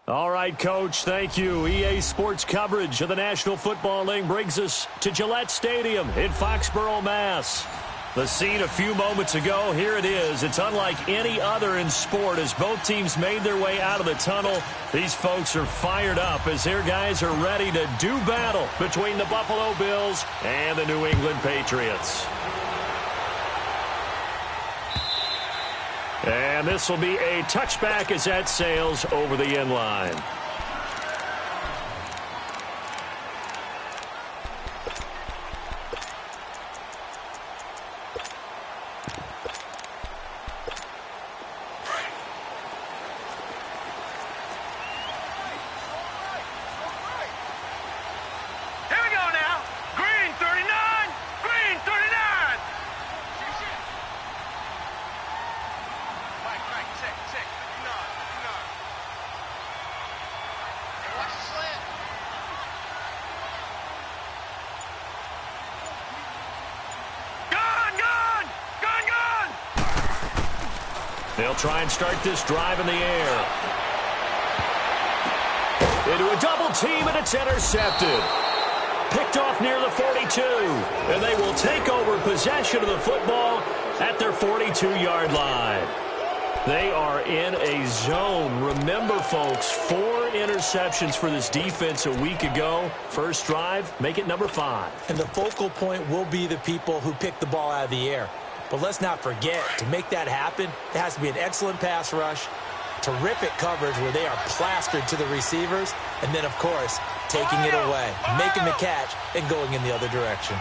All right, Coach, thank you. EA Sports coverage of the National Football League brings us to Gillette Stadium in Foxborough, Mass. The scene a few moments ago, here it is. It's unlike any other in sport as both teams made their way out of the tunnel. These folks are fired up as their guys are ready to do battle between the Buffalo Bills and the New England Patriots. And this will be a touchback as that sails over the end line. They'll try and start this drive in the air. Into a double team, and it's intercepted. Picked off near the 42. And they will take over possession of the football at their 42-yard line. They are in a zone. Remember, folks, 4 interceptions for this defense a week ago. First drive, make it number 5. And the focal point will be the people who pick the ball out of the air. But let's not forget, to make that happen, there has to be an excellent pass rush, terrific coverage where they are plastered to the receivers, and then, of course, taking it away, making the catch, and going in the other direction.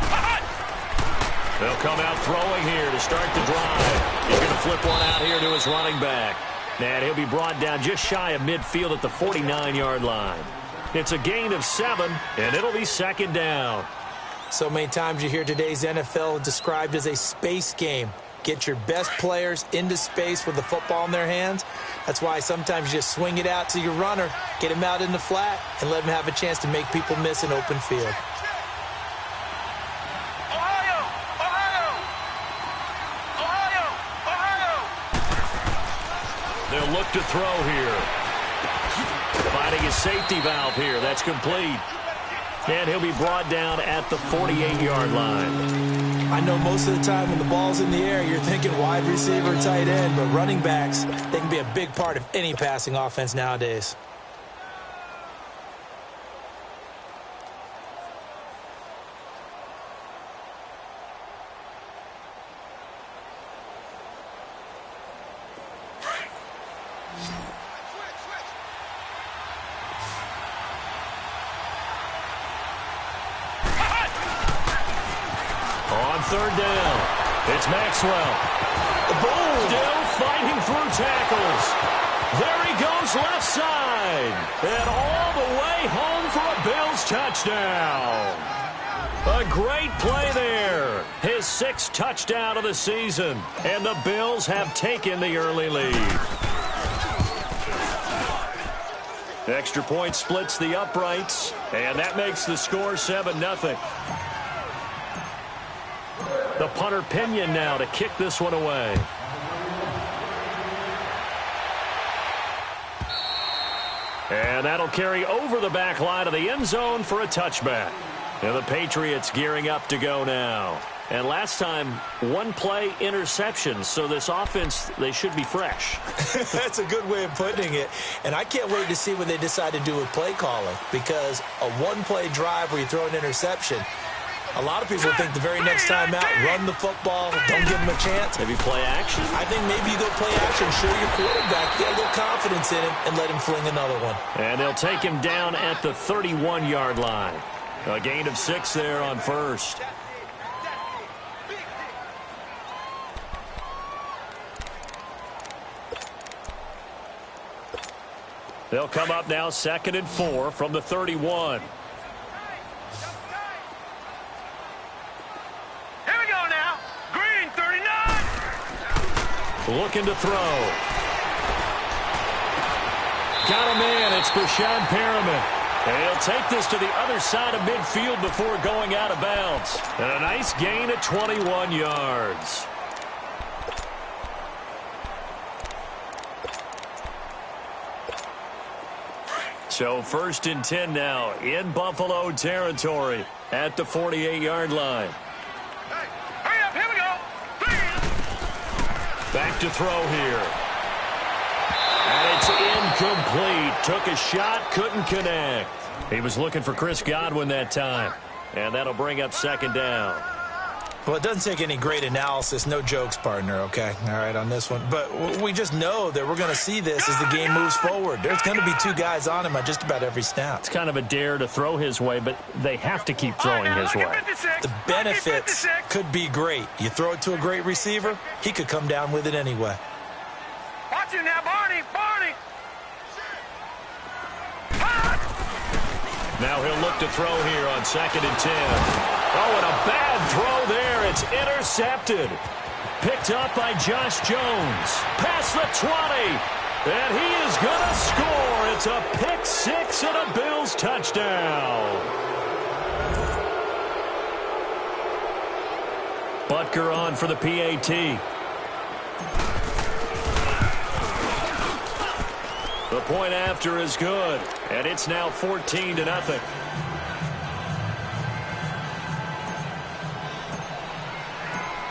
They'll come out throwing here to start the drive. He's going to flip one out here to his running back. And he'll be brought down just shy of midfield at the 49-yard line. It's a gain of 7, and it'll be second down. So many times you hear today's NFL described as a space game. Get your best players into space with the football in their hands. That's why sometimes you just swing it out to your runner, get him out in the flat, and let him have a chance to make people miss an open field. They'll look to throw here. Finding his safety valve here. That's complete. And he'll be brought down at the 48-yard line. I know most of the time when the ball's in the air, you're thinking wide receiver, tight end, but running backs, they can be a big part of any passing offense nowadays. Third down. It's Maxwell. Still fighting through tackles. There he goes left side. And all the way home for a Bills touchdown. A great play there. His 6th touchdown of the season. And the Bills have taken the early lead. Extra point splits the uprights. And that makes the score 7-0. The punter Pinion now to kick this one away. And that'll carry over the back line of the end zone for a touchback. And the Patriots gearing up to go now. And last time, 1 play interception. So this offense, they should be fresh. That's a good way of putting it. And I can't wait to see what they decide to do with play calling. Because a 1-play drive where you throw an interception, a lot of people think the very next time out, run the football, don't give him a chance. Maybe play action? I think maybe you go play action, show your quarterback, get a little confidence in him, and let him fling another one. And they'll take him down at the 31-yard line. A gain of 6 there on first. They'll come up now 2nd and 4 from the 31. Looking to throw. Got a man. It's Breshad Perriman. And he'll take this to the other side of midfield before going out of bounds. And a nice gain at 21 yards. So 1st and 10 now in Buffalo territory at the 48-yard line. Hey, hurry up, here we go. Back to throw here. And it's incomplete. Took a shot, couldn't connect. He was looking for Chris Godwin that time. And that'll bring up 2nd down. Well, it doesn't take any great analysis. No jokes, partner, okay? All right, on this one. But we just know that we're going to see this as the game moves forward. There's going to be 2 guys on him on just about every snap. It's kind of a dare to throw his way, but they have to keep throwing his way. The benefits could be great. You throw it to a great receiver, he could come down with it anyway. Watch it now, Barney. Now he'll look to throw here on 2nd and 10. Oh, and a bad throw there. It's intercepted. Picked up by Josh Jones. Past the 20. And he is going to score. It's a pick 6 and a Bills touchdown. Butker on for the PAT. The point after is good, and it's now 14-0.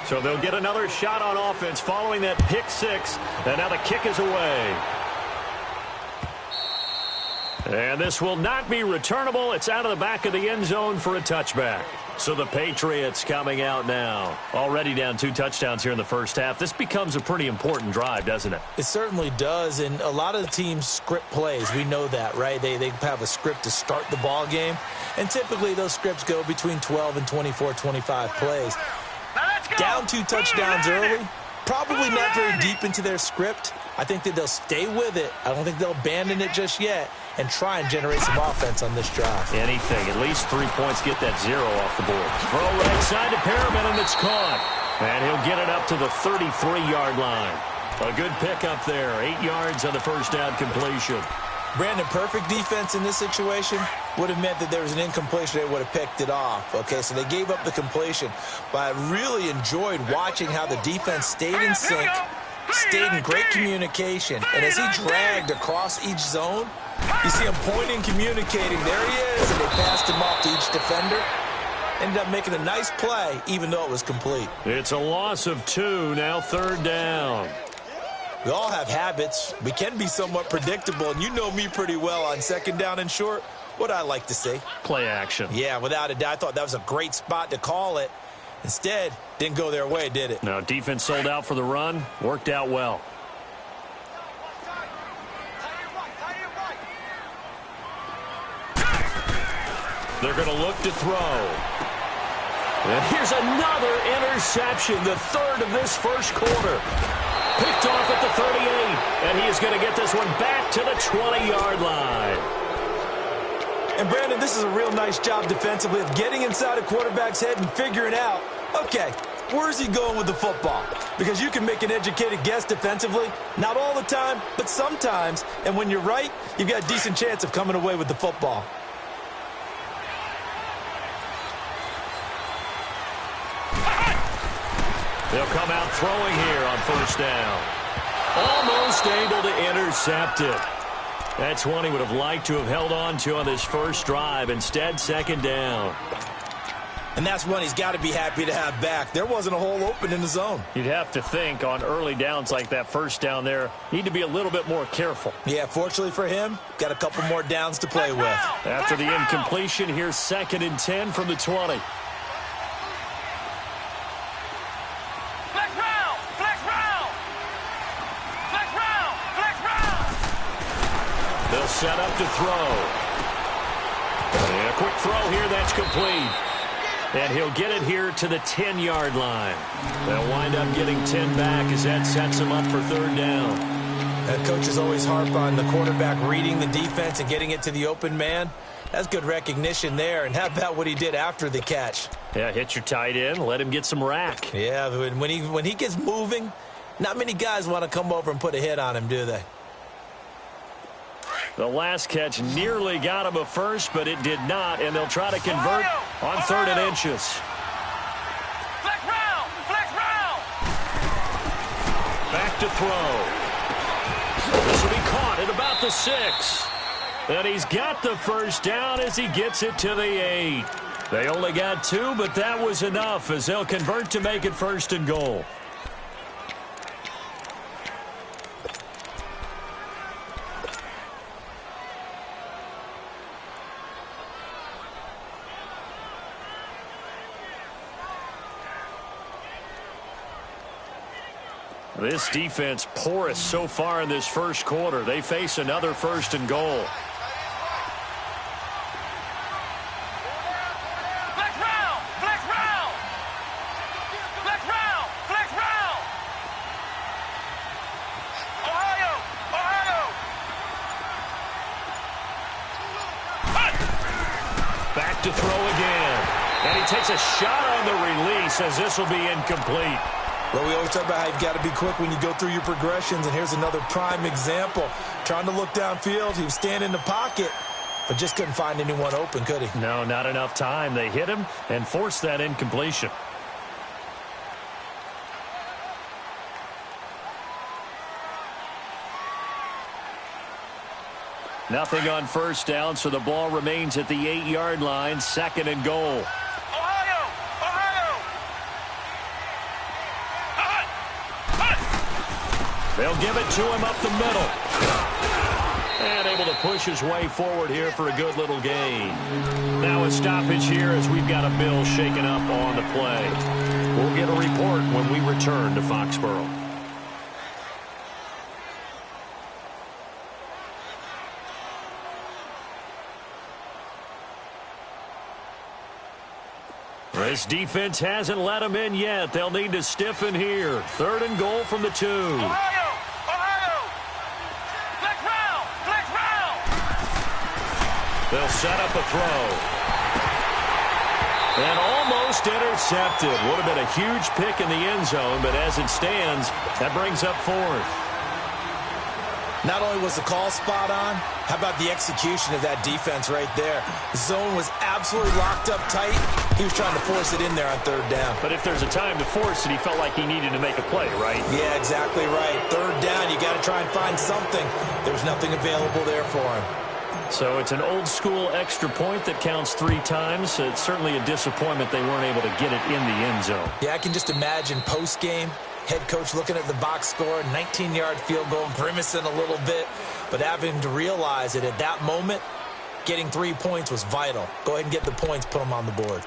So they'll get another shot on offense following that pick 6, and now the kick is away. And this will not be returnable. It's out of the back of the end zone for a touchback. So the Patriots coming out now. Already down 2 touchdowns here in the first half. This becomes a pretty important drive, doesn't it? It certainly does, and a lot of the teams script plays. We know that, right? They have a script to start the ball game, and typically those scripts go between 12 and 24, 25 plays. Down 2 touchdowns early, probably not very deep into their script. I think that they'll stay with it. I don't think they'll abandon it just yet and try and generate some offense on this drive. Anything. At least 3 points. Get that 0 off the board. Throw right side to Perriman, and it's caught. And he'll get it up to the 33-yard line. A good pickup there. 8 yards on the first down completion. Brandon, perfect defense in this situation would have meant that there was an incompletion. They would have picked it off. Okay, so they gave up the completion. But I really enjoyed watching how the defense stayed in sync, stayed in great communication. And as he dragged across each zone, you see him pointing, communicating. There he is, and they passed him off to each defender. Ended up making a nice play, even though it was complete. It's a loss of 2, now 3rd down. We all have habits. We can be somewhat predictable, and you know me pretty well on 2nd down and short. What I like to see. Play action. Yeah, without a doubt. I thought that was a great spot to call it. Instead, didn't go their way, did it? No, defense sold out for the run. Worked out well. They're going to look to throw. And here's another interception, the 3rd of this first quarter. Picked off at the 38, and he is going to get this one back to the 20-yard line. And, Brandon, this is a real nice job defensively of getting inside a quarterback's head and figuring out, okay, where's he going with the football? Because you can make an educated guess defensively. Not all the time, but sometimes. And when you're right, you've got a decent chance of coming away with the football. They'll come out throwing here on 1st down. Almost able to intercept it. That's one he would have liked to have held on to on this first drive. Instead, 2nd down. And that's one he's got to be happy to have back. There wasn't a hole open in the zone. You'd have to think on early downs like that 1st down there, need to be a little bit more careful. Yeah, fortunately for him, got a couple more downs to play with. After the incompletion, here's 2nd and 10 from the 20. They'll set up to throw. And a quick throw here, that's complete. And he'll get it here to the 10-yard line. They'll wind up getting 10 back as that sets him up for 3rd down. That coaches always harp on the quarterback reading the defense and getting it to the open man. That's good recognition there. And how about what he did after the catch? Yeah, hit your tight end, let him get some rack. Yeah, when he gets moving, not many guys want to come over and put a hit on him, do they? The last catch nearly got him a first, but it did not, and they'll try to convert on 3rd and inches. Flex round! Back to throw. This will be caught at about the 6. And he's got the first down as he gets it to the 8. They only got 2, but that was enough as they'll convert to make it 1st and goal. This defense porous so far in this first quarter. They face another 1st and goal. Flex round! Flex round! Flex round! Flex round! Ohio! Ohio! Back to throw again. And he takes a shot on the release as this will be incomplete. Well, we always talk about how you've got to be quick when you go through your progressions, and here's another prime example. Trying to look downfield, he was standing in the pocket, but just couldn't find anyone open, could he? No, not enough time. They hit him and forced that incompletion. Nothing on first down, so the ball remains at the 8-yard line, 2nd and goal. They'll give it to him up the middle. And able to push his way forward here for a good little gain. Now a stoppage here as we've got a bill shaken up on the play. We'll get a report when we return to Foxborough. This defense hasn't let them in yet. They'll need to stiffen here. 3rd and goal from the 2. Ohio! Ohio! Flex round! Flex round! They'll set up a throw. And almost intercepted. Would have been a huge pick in the end zone, but as it stands, that brings up 4th. Not only was the call spot on, how about the execution of that defense right there? The zone was absolutely locked up tight. He was trying to force it in there on 3rd down. But if there's a time to force it, he felt like he needed to make a play, right? Yeah, exactly right. 3rd down, you got to try and find something. There's nothing available there for him. So it's an old-school extra point that counts 3 times. It's certainly a disappointment they weren't able to get it in the end zone. Yeah, I can just imagine post-game, head coach looking at the box score, 19-yard field goal, grimacing a little bit, but having to realize that at that moment, getting 3 points was vital. Go ahead and get the points, put them on the board.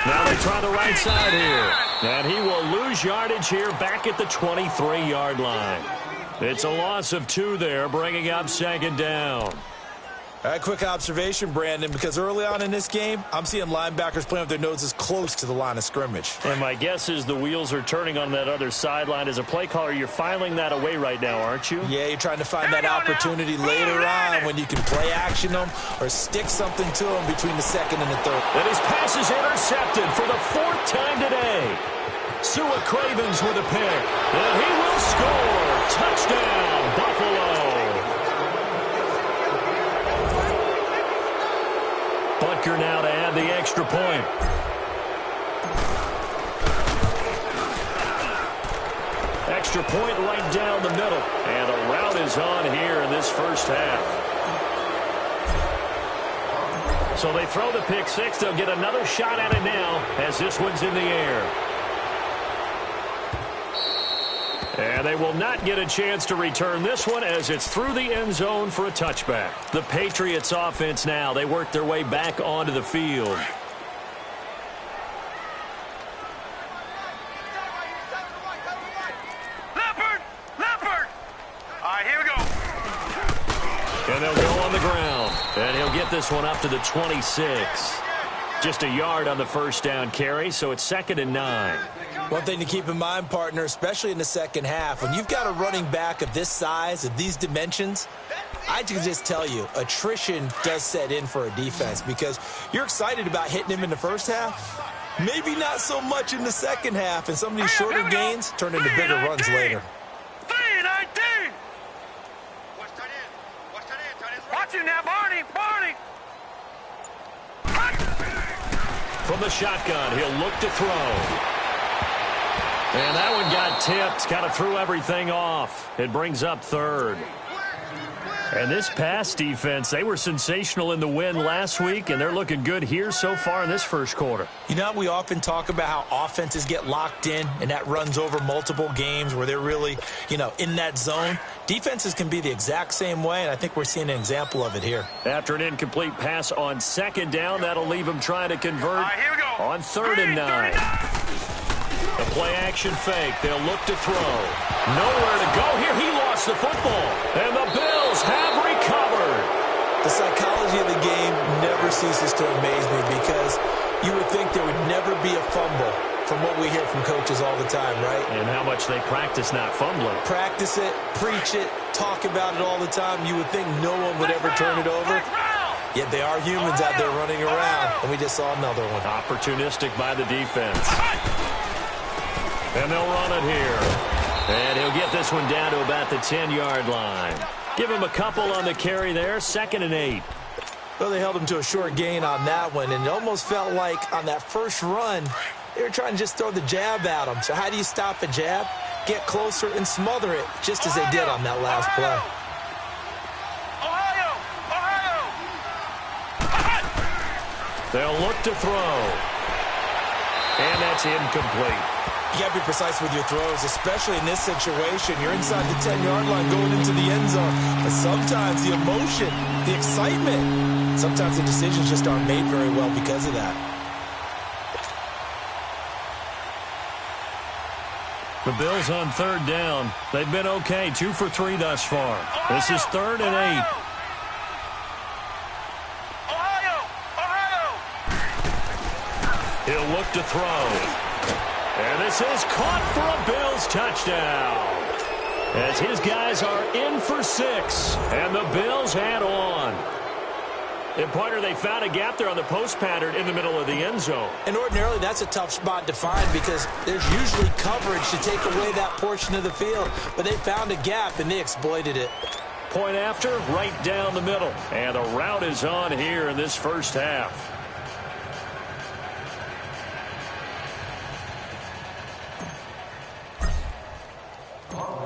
Now they try the right side here. And he will lose yardage here back at the 23-yard line. It's a loss of 2 there, bringing up 2nd down. All right, quick observation, Brandon, because early on in this game, I'm seeing linebackers playing with their noses close to the line of scrimmage. And my guess is the wheels are turning on that other sideline. As a play caller, you're filing that away right now, aren't you? Yeah, you're trying to find that opportunity later on when you can play action them or stick something to them between the 2nd and the 3rd. And his pass is intercepted for the 4th time today. Sua Cravens with a pick. And he will score. Touchdown, Buffalo. Butker now to add the extra point. Extra point right down the middle. And a rout is on here in this first half. So they throw the pick 6. They'll get another shot at it now as this one's in the air. And they will not get a chance to return this one as it's through the end zone for a touchback. The Patriots offense now, they work their way back onto the field. Leopard! Leopard! All right, here we go. And they'll go on the ground. And he'll get this one up to the 26. Just a yard on the first down carry, so it's 2nd and 9. One thing to keep in mind, partner, especially in the second half, when you've got a running back of this size, of these dimensions, I can just tell you, attrition does set in for a defense because you're excited about hitting him in the first half. Maybe not so much in the second half, and some of these shorter gains turn into bigger runs later. 3-19! Watch you now, Barney! Barney! From the shotgun, he'll look to throw. And that one got tipped, kind of threw everything off. It brings up third. And this pass defense, they were sensational in the win last week, and they're looking good here so far in this first quarter. You know, we often talk about how offenses get locked in, and that runs over multiple games where they're really, in that zone. Defenses can be the exact same way, and I think we're seeing an example of it here. After an incomplete pass on second down, that'll leave them trying to convert here we go. on 3rd and 9. The play-action fake. They'll look to throw. Nowhere to go here. He lost the football. And the Bills have recovered. The psychology of the game never ceases to amaze me because you would think there would never be a fumble from what we hear from coaches all the time, right? And how much they practice not fumbling. Practice it, preach it, talk about it all the time. You would think no one would ever turn it over. Yet they are humans out there running around, and we just saw another one. Opportunistic by the defense. And they'll run it here. And he'll get this one down to about the 10-yard line. Give him a couple on the carry there, 2nd and 8. Well, they held him to a short gain on that one, and it almost felt like on that first run, they were trying to just throw the jab at him. So how do you stop a jab? Get closer and smother it, just as they did on that last play. They'll look to throw. And that's incomplete. You got to be precise with your throws, especially in this situation. You're inside the 10-yard line going into the end zone. But sometimes the emotion, the excitement, sometimes the decisions just aren't made very well because of that. The Bills on 3rd down. They've been okay, 2 for 3 thus far. This is 3rd and 8. He'll look to throw. And this is caught for a Bills touchdown. As his guys are in for 6. And the Bills head on. And, partner, they found a gap there on the post pattern in the middle of the end zone. And ordinarily that's a tough spot to find because there's usually coverage to take away that portion of the field. But they found a gap and they exploited it. Point after, right down the middle. And the route is on here in this first half.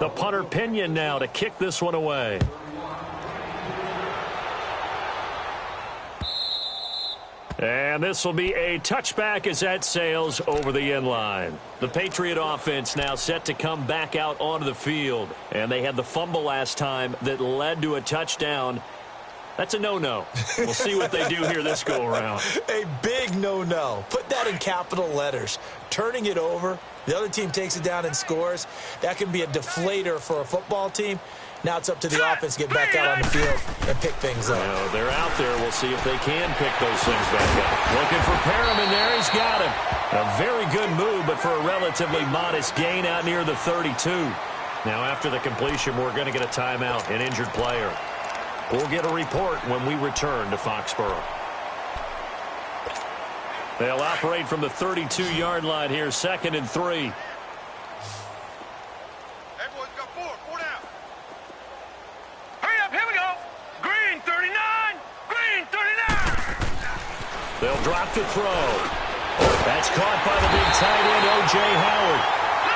The punter Pinion now to kick this one away. And this will be a touchback as that sails over the end line. The Patriot offense now set to come back out onto the field. And they had the fumble last time that led to a touchdown. That's a no-no. We'll see what they do here this go-around. A big no-no. Put that in capital letters. Turning it over, the other team takes it down and scores. That can be a deflator for a football team. Now it's up to the offense to get back out on the field and pick things up. Well, they're out there. We'll see if they can pick those things back up. Looking for Perriman there. He's got him. A very good move, but for a relatively modest gain out near the 32. Now after the completion, we're going to get a timeout, an injured player. We'll get a report when we return to Foxborough. They'll operate from the 32-yard line here, 2nd and 3. They'll drop to throw. That's caught by the big tight end, O.J. Howard.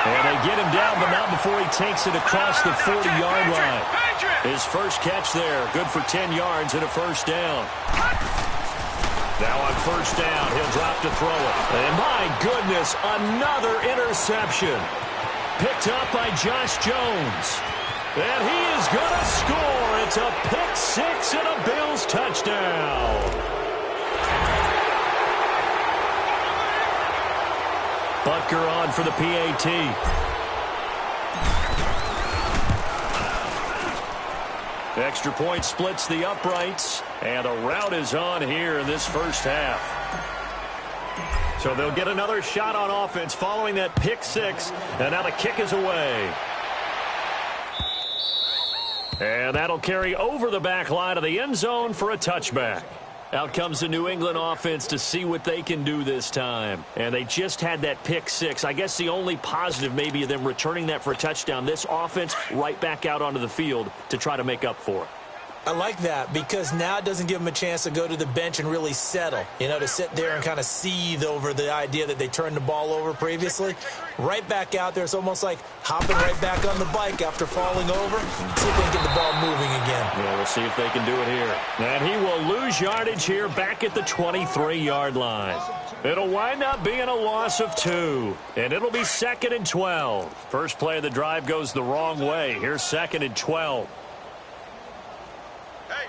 And they get him down, but not before he takes it across the 40-yard line. His first catch there, good for 10 yards and a first down. Now on first down, he'll drop to throw it. And my goodness, another interception. Picked up by Josh Jones. And he is going to score. It's a pick six and a Bills touchdown. Butker on for the PAT. Extra point splits the uprights, and a route is on here in this first half. So they'll get another shot on offense following that pick six, and now the kick is away. And that'll carry over the back line of the end zone for a touchback. Out comes the New England offense to see what they can do this time. And they just had that pick six. I guess the only positive maybe of them returning that for a touchdown. This offense right back out onto the field to try to make up for it. I like that because now it doesn't give them a chance to go to the bench and really settle, to sit there and kind of seethe over the idea that they turned the ball over previously. Right back out there, it's almost like hopping right back on the bike after falling over. See if they can get the ball moving again. Yeah, we'll see if they can do it here. And he will lose yardage here back at the 23-yard line. It'll wind up being a loss of 2, and it'll be 2nd and 12. First play of the drive goes the wrong way. Here's 2nd and 12.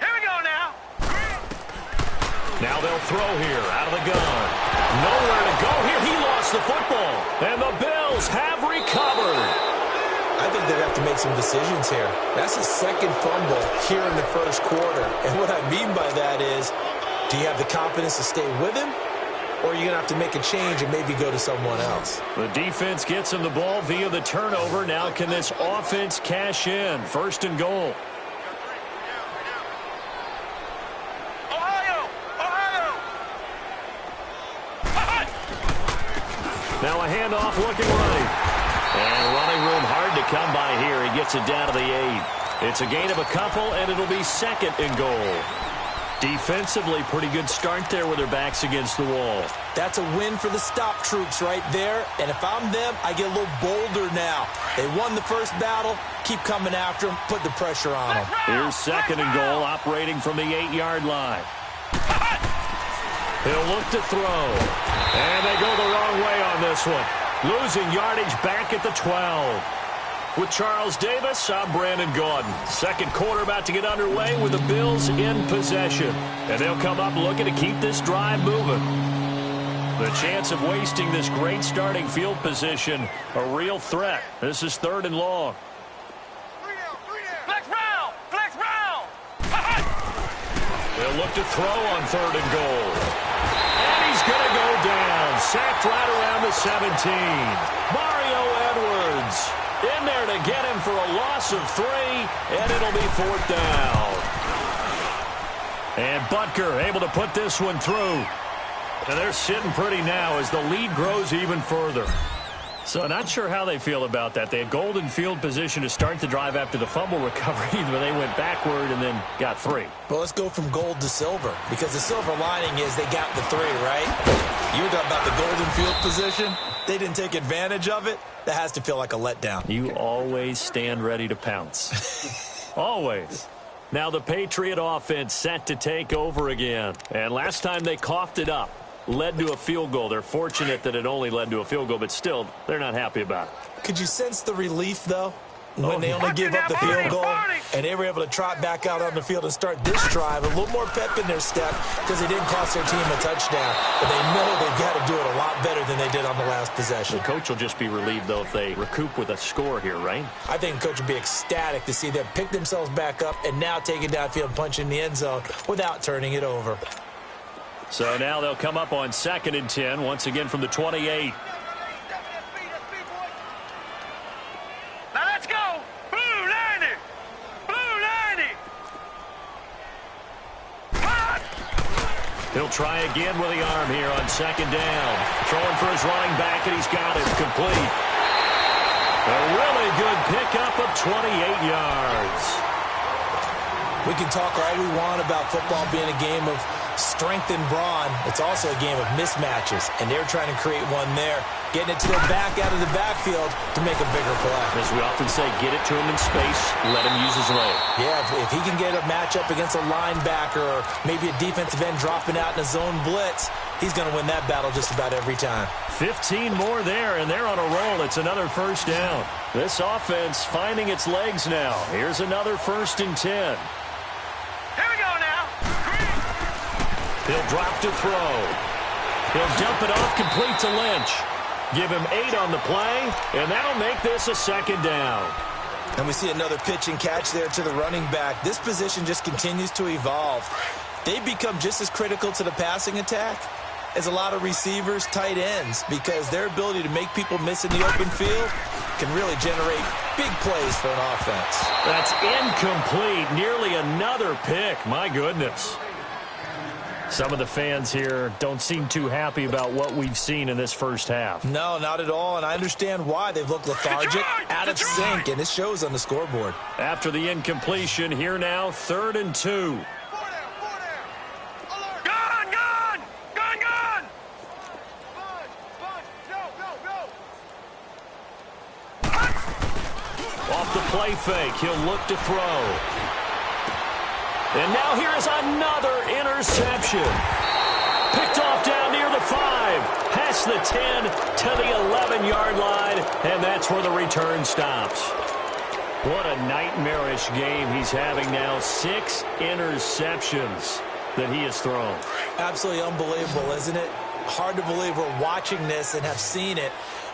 Here we go now. Now they'll throw here out of the gun. Nowhere to go here. He lost the football, and the Bills have recovered. I think they have to make some decisions here. That's his second fumble here in the first quarter. And what I mean by that is, do you have the confidence to stay with him? Or are you going to have to make a change and maybe go to someone else? The defense gets him the ball via the turnover. Now can this offense cash in? 1st and goal. Now a handoff looking right. And running room hard to come by here. He gets it down to the 8. It's a gain of a couple, and it'll be 2nd and goal. Defensively, pretty good start there with their backs against the wall. That's a win for the stop troops right there. And if I'm them, I get a little bolder now. They won the first battle. Keep coming after them. Put the pressure on them. Here's 2nd and goal, operating from the 8-yard line. He'll look to throw. And they go the wrong way on this one. Losing yardage back at the 12. With Charles Davis, I'm Brandon Gaudin. Second quarter about to get underway with the Bills in possession. And they'll come up looking to keep this drive moving. The chance of wasting this great starting field position, a real threat. This is 3rd and long. Flex round. Flex round. They'll look to throw on 3rd and goal. And he's going to go down. Sacked right around the 17. Mario Edwards in there to get him for a loss of 3, and it'll be 4th down. And Butker able to put this one through. And they're sitting pretty now as the lead grows even further. So not sure how they feel about that. They had golden field position to start the drive after the fumble recovery, but they went backward and then got 3. Well, let's go from gold to silver, because the silver lining is they got the 3, right? You were talking about the golden field position. They didn't take advantage of it. That has to feel like a letdown. You always stand ready to pounce. Always. Now the Patriot offense set to take over again. And last time they coughed it up, led to a field goal. They're fortunate that it only led to a field goal, but still, they're not happy about it. Could you sense the relief, though, when they only give up the field goal and they were able to trot back out on the field and start this drive? A little more pep in their step because they didn't cost their team a touchdown, but they know they've got to do it a lot better than they did on the last possession. The coach will just be relieved, though, if they recoup with a score here, right? I think the coach would be ecstatic to see them pick themselves back up and now take it downfield and punch in the end zone without turning it over. So now they'll come up on 2nd and 10, once again from the 28. Now let's go. Blue 90. Blue 90. Hot. He'll try again with the arm here on 2nd down. Throwing for his running back, and he's got it complete. A really good pickup of 28 yards. We can talk all we want about football being a game of strength and brawn. It's also a game of mismatches, and they're trying to create one there, getting it to their back out of the backfield to make a bigger play. As we often say, get it to him in space, let him use his leg. Yeah, if he can get a matchup against a linebacker or maybe a defensive end dropping out in a zone blitz, he's going to win that battle just about every time. 15 more there, and they're on a roll. It's another 1st down. This offense finding its legs now. Here's another 1st and 10. Here we go now. He'll drop to throw. He'll dump it off, complete to Lynch. Give him 8 on the play, and that'll make this a 2nd down. And we see another pitch and catch there to the running back. This position just continues to evolve. They've become just as critical to the passing attack as a lot of receivers, tight ends, because their ability to make people miss in the open field can really generate big plays for an offense. That's incomplete. Nearly another pick. My goodness. Some of the fans here don't seem too happy about what we've seen in this first half. No, not at all, and I understand why. They've looked lethargic, out of sync, and it shows on the scoreboard. After the incompletion, here now, 3rd and 2. Gun, gun! Gun, gun! Off the play fake, he'll look to throw. And now here's another interception. Picked off down near the 5. Past the 10 to the 11-yard line. And that's where the return stops. What a nightmarish game he's having now. 6 interceptions that he has thrown. Absolutely unbelievable, isn't it? Hard to believe we're watching this and have seen it.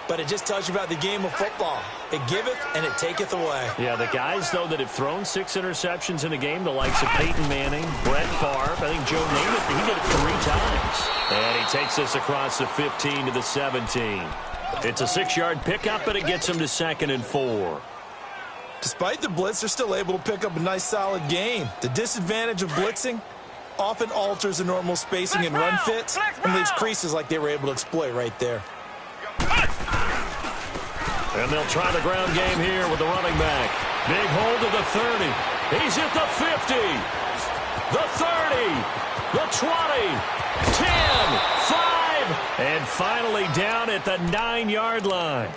But it just tells you about the game of football. It giveth and it taketh away. Yeah, the guys, though, that have thrown 6 interceptions in a game, the likes of Peyton Manning, Brett Favre, I think Joe Namath, he did it 3 times. And he takes this across the 15 to the 17. It's a 6-yard pickup, but it gets him to 2nd and 4. Despite the blitz, they're still able to pick up a nice, solid gain. The disadvantage of blitzing often alters the normal spacing and run fits and leaves creases like they were able to exploit right there. And they'll try the ground game here with the running back. Big hold of the 30. He's at the 50. The 30. The 20. 10. 5. And finally down at the 9-yard line.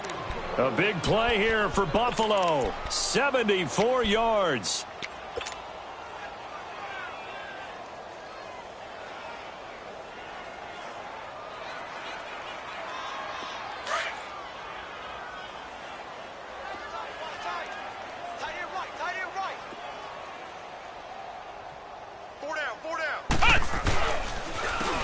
A big play here for Buffalo. 74 yards.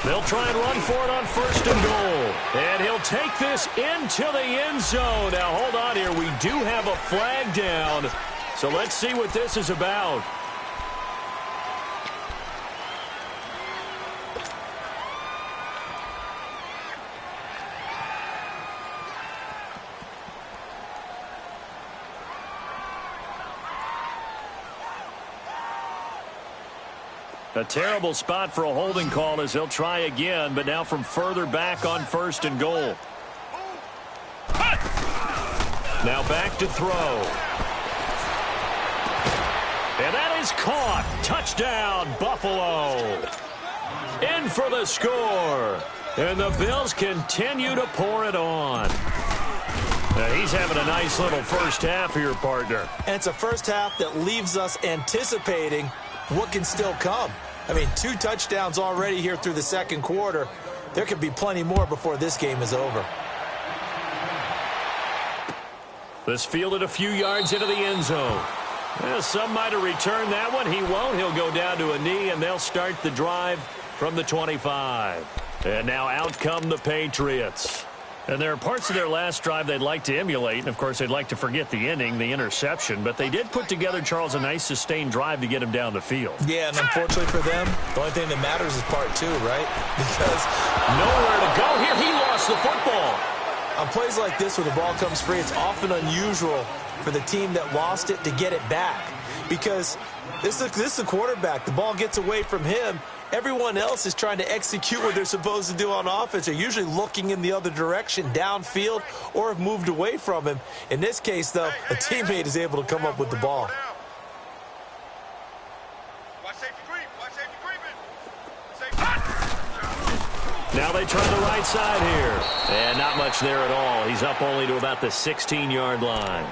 They'll try and run for it on 1st and goal. And he'll take this into the end zone. Now, hold on here. We do have a flag down. So let's see what this is about. A terrible spot for a holding call as they'll try again, but now from further back on 1st and goal. Now back to throw. And that is caught. Touchdown, Buffalo. In for the score. And the Bills continue to pour it on. Now he's having a nice little first half here, partner. And it's a first half that leaves us anticipating what can still come. I mean, 2 touchdowns already here through the 2nd quarter. There could be plenty more before this game is over. This fielded a few yards into the end zone. Well, some might have returned that one. He won't. He'll go down to a knee, and they'll start the drive from the 25. And now out come the Patriots. And there are parts of their last drive they'd like to emulate. And, of course, they'd like to forget the inning, the interception. But they did put together, Charles, a nice sustained drive to get him down the field. Yeah, and unfortunately for them, the only thing that matters is part 2, right? Because nowhere to go here. He lost the football. On plays like this where the ball comes free, it's often unusual for the team that lost it to get it back. Because this is a quarterback. The ball gets away from him. Everyone else is trying to execute what they're supposed to do on offense. They're usually looking in the other direction, downfield, or have moved away from him. In this case, though, a teammate is able to come up with the ball. Now they try the right side here. And not much there at all. He's up only to about the 16-yard line.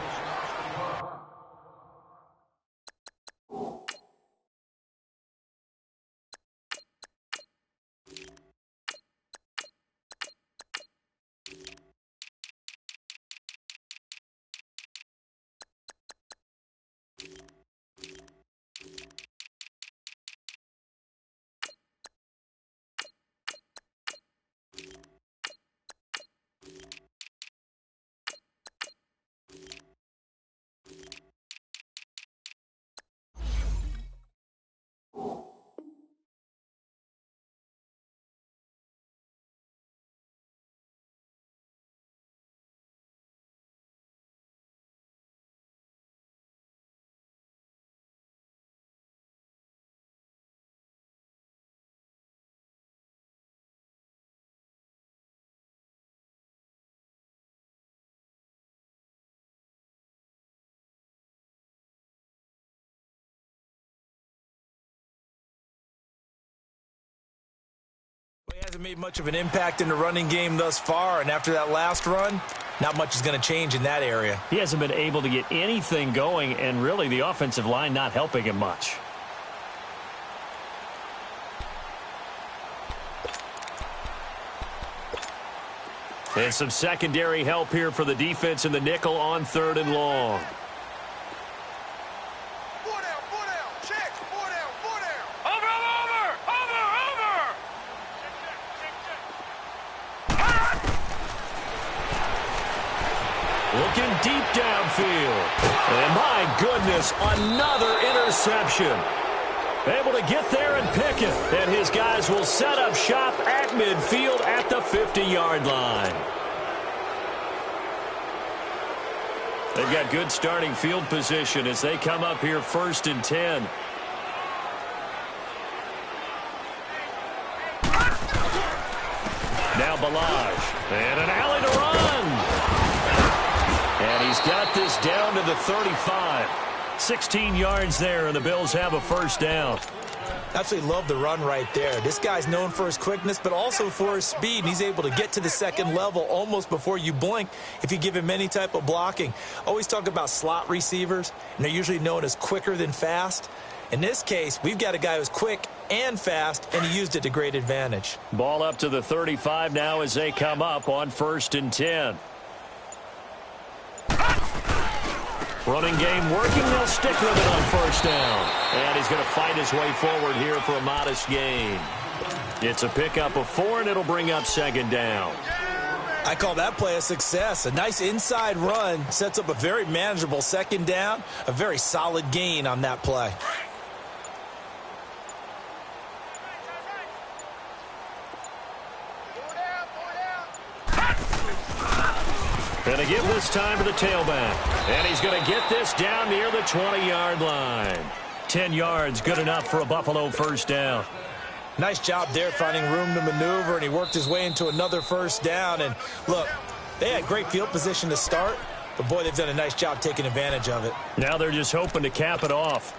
Hasn't made much of an impact in the running game thus far, and after that last run, not much is going to change in that area. He hasn't been able to get anything going, and really the offensive line not helping him much. And some secondary help here for the defense in the nickel on 3rd and long. Looking deep downfield. And my goodness, another interception. Able to get there and pick it. And his guys will set up shop at midfield at the 50-yard line. They've got good starting field position as they come up here 1st and 10. Now Ballage. And an alley to run. And he's got this down to the 35. 16 yards there, and the Bills have a 1st down. Absolutely love the run right there. This guy's known for his quickness, but also for his speed. And he's able to get to the 2nd level almost before you blink if you give him any type of blocking. Always talk about slot receivers, and they're usually known as quicker than fast. In this case, we've got a guy who's quick and fast, and he used it to great advantage. Ball up to the 35 now as they come up on 1st and 10. Running game working. They'll stick with it on 1st down. And he's going to fight his way forward here for a modest gain. It's a pickup of 4, and it'll bring up 2nd down. I call that play a success. A nice inside run sets up a very manageable 2nd down. A very solid gain on that play. And a give this time to the tailback. And he's going to get this down near the 20-yard line. 10 yards, good enough for a Buffalo 1st down. Nice job there finding room to maneuver, and he worked his way into another 1st down. And look, they had great field position to start, but boy, they've done a nice job taking advantage of it. Now they're just hoping to cap it off.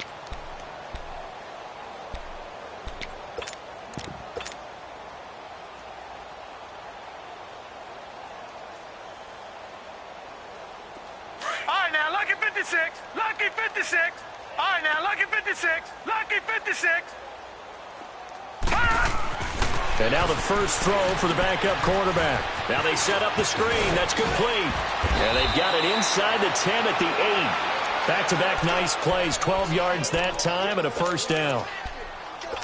Lucky 56. All right, now, lucky 56. Lucky 56. And now the first throw for the backup quarterback. Now they set up the screen. That's complete. And they've got it inside the 10 at the 8. Back-to-back nice plays. 12 yards that time and a 1st down.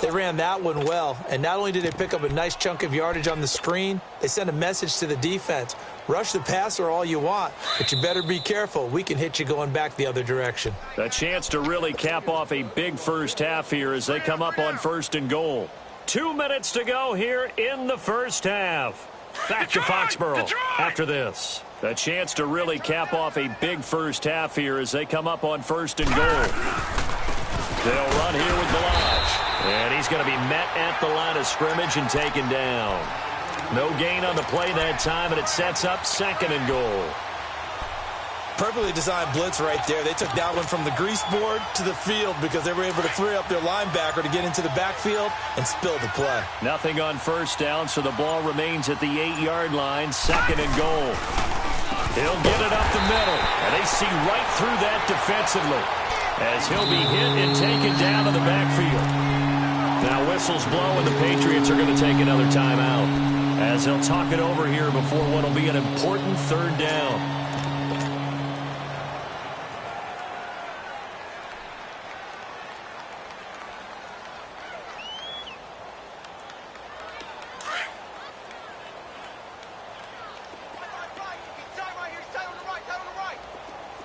They ran that one well, and not only did they pick up a nice chunk of yardage on the screen, they sent a message to the defense. Rush the passer all you want, but you better be careful. We can hit you going back the other direction. A chance to really cap off a big 1st half here as they come up on 1st and goal. 2 minutes to go here in the 1st half. Back to Foxborough after this. A chance to really cap off a big 1st half here as they come up on 1st and goal. They'll run here with Ballage. And he's going to be met at the line of scrimmage and taken down. No gain on the play that time, and it sets up 2nd and goal. Perfectly designed blitz right there. They took that one from the grease board to the field because they were able to free up their linebacker to get into the backfield and spill the play. Nothing on 1st down, so the ball remains at the 8-yard line, 2nd and goal. He'll get it up the middle, and they see right through that defensively as he'll be hit and taken down to the backfield. Now whistles blow, and the Patriots are going to take another timeout as they'll talk it over here before what will be an important 3rd down.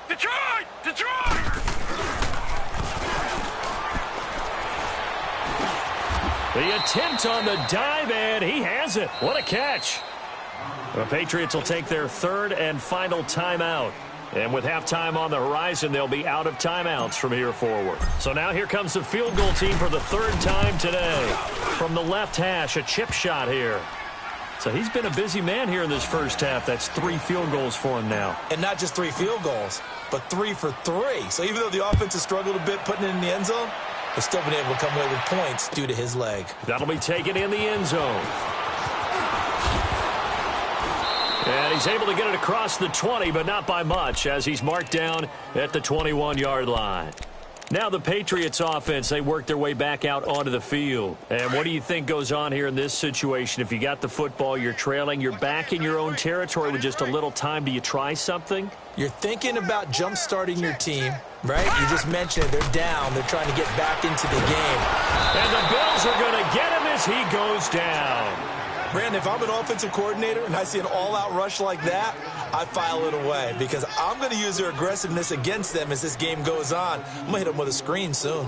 Detroit! Detroit! The attempt on the dive, and he has it. What a catch. The Patriots will take their 3rd and final timeout. And with halftime on the horizon, they'll be out of timeouts from here forward. So now here comes the field goal team for the 3rd time today. From the left hash, a chip shot here. So he's been a busy man here in this 1st half. That's 3 field goals for him now. And not just 3 field goals, but 3 for 3. So even though the offense has struggled a bit putting it in the end zone, they've still been able to come away with points due to his leg. That'll be taken in the end zone. And he's able to get it across the 20, but not by much, as he's marked down at the 21-yard line. Now the Patriots offense, they work their way back out onto the field. And what do you think goes on here in this situation? If you got the football, you're trailing, you're back in your own territory with just a little time. Do you try something? You're thinking about jump-starting your team, right? You just mentioned it. They're down. They're trying to get back into the game. And the Bills are going to get him as he goes down. Brandon, if I'm an offensive coordinator and I see an all-out rush like that, I file it away because I'm going to use their aggressiveness against them as this game goes on. I'm going to hit them with a screen soon.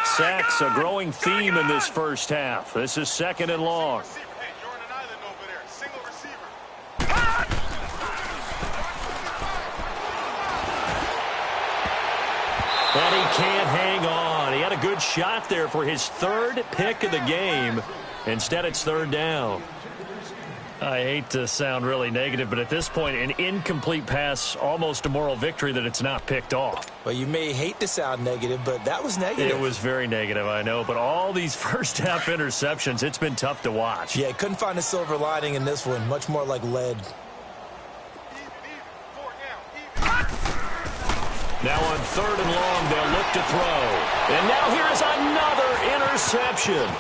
Sacks, a growing theme in this first half. This is 2nd and long. And he can't hang on. He had a good shot there for his 3rd pick of the game. Instead, it's 3rd down. I hate to sound really negative, but at this point, an incomplete pass, almost a moral victory that it's not picked off. Well, you may hate to sound negative, but that was negative. It was very negative, I know, but all these first-half interceptions, it's been tough to watch. Yeah, couldn't find a silver lining in this one. Much more like lead. Now on 3rd and long, they'll look to throw. And now here is another interception.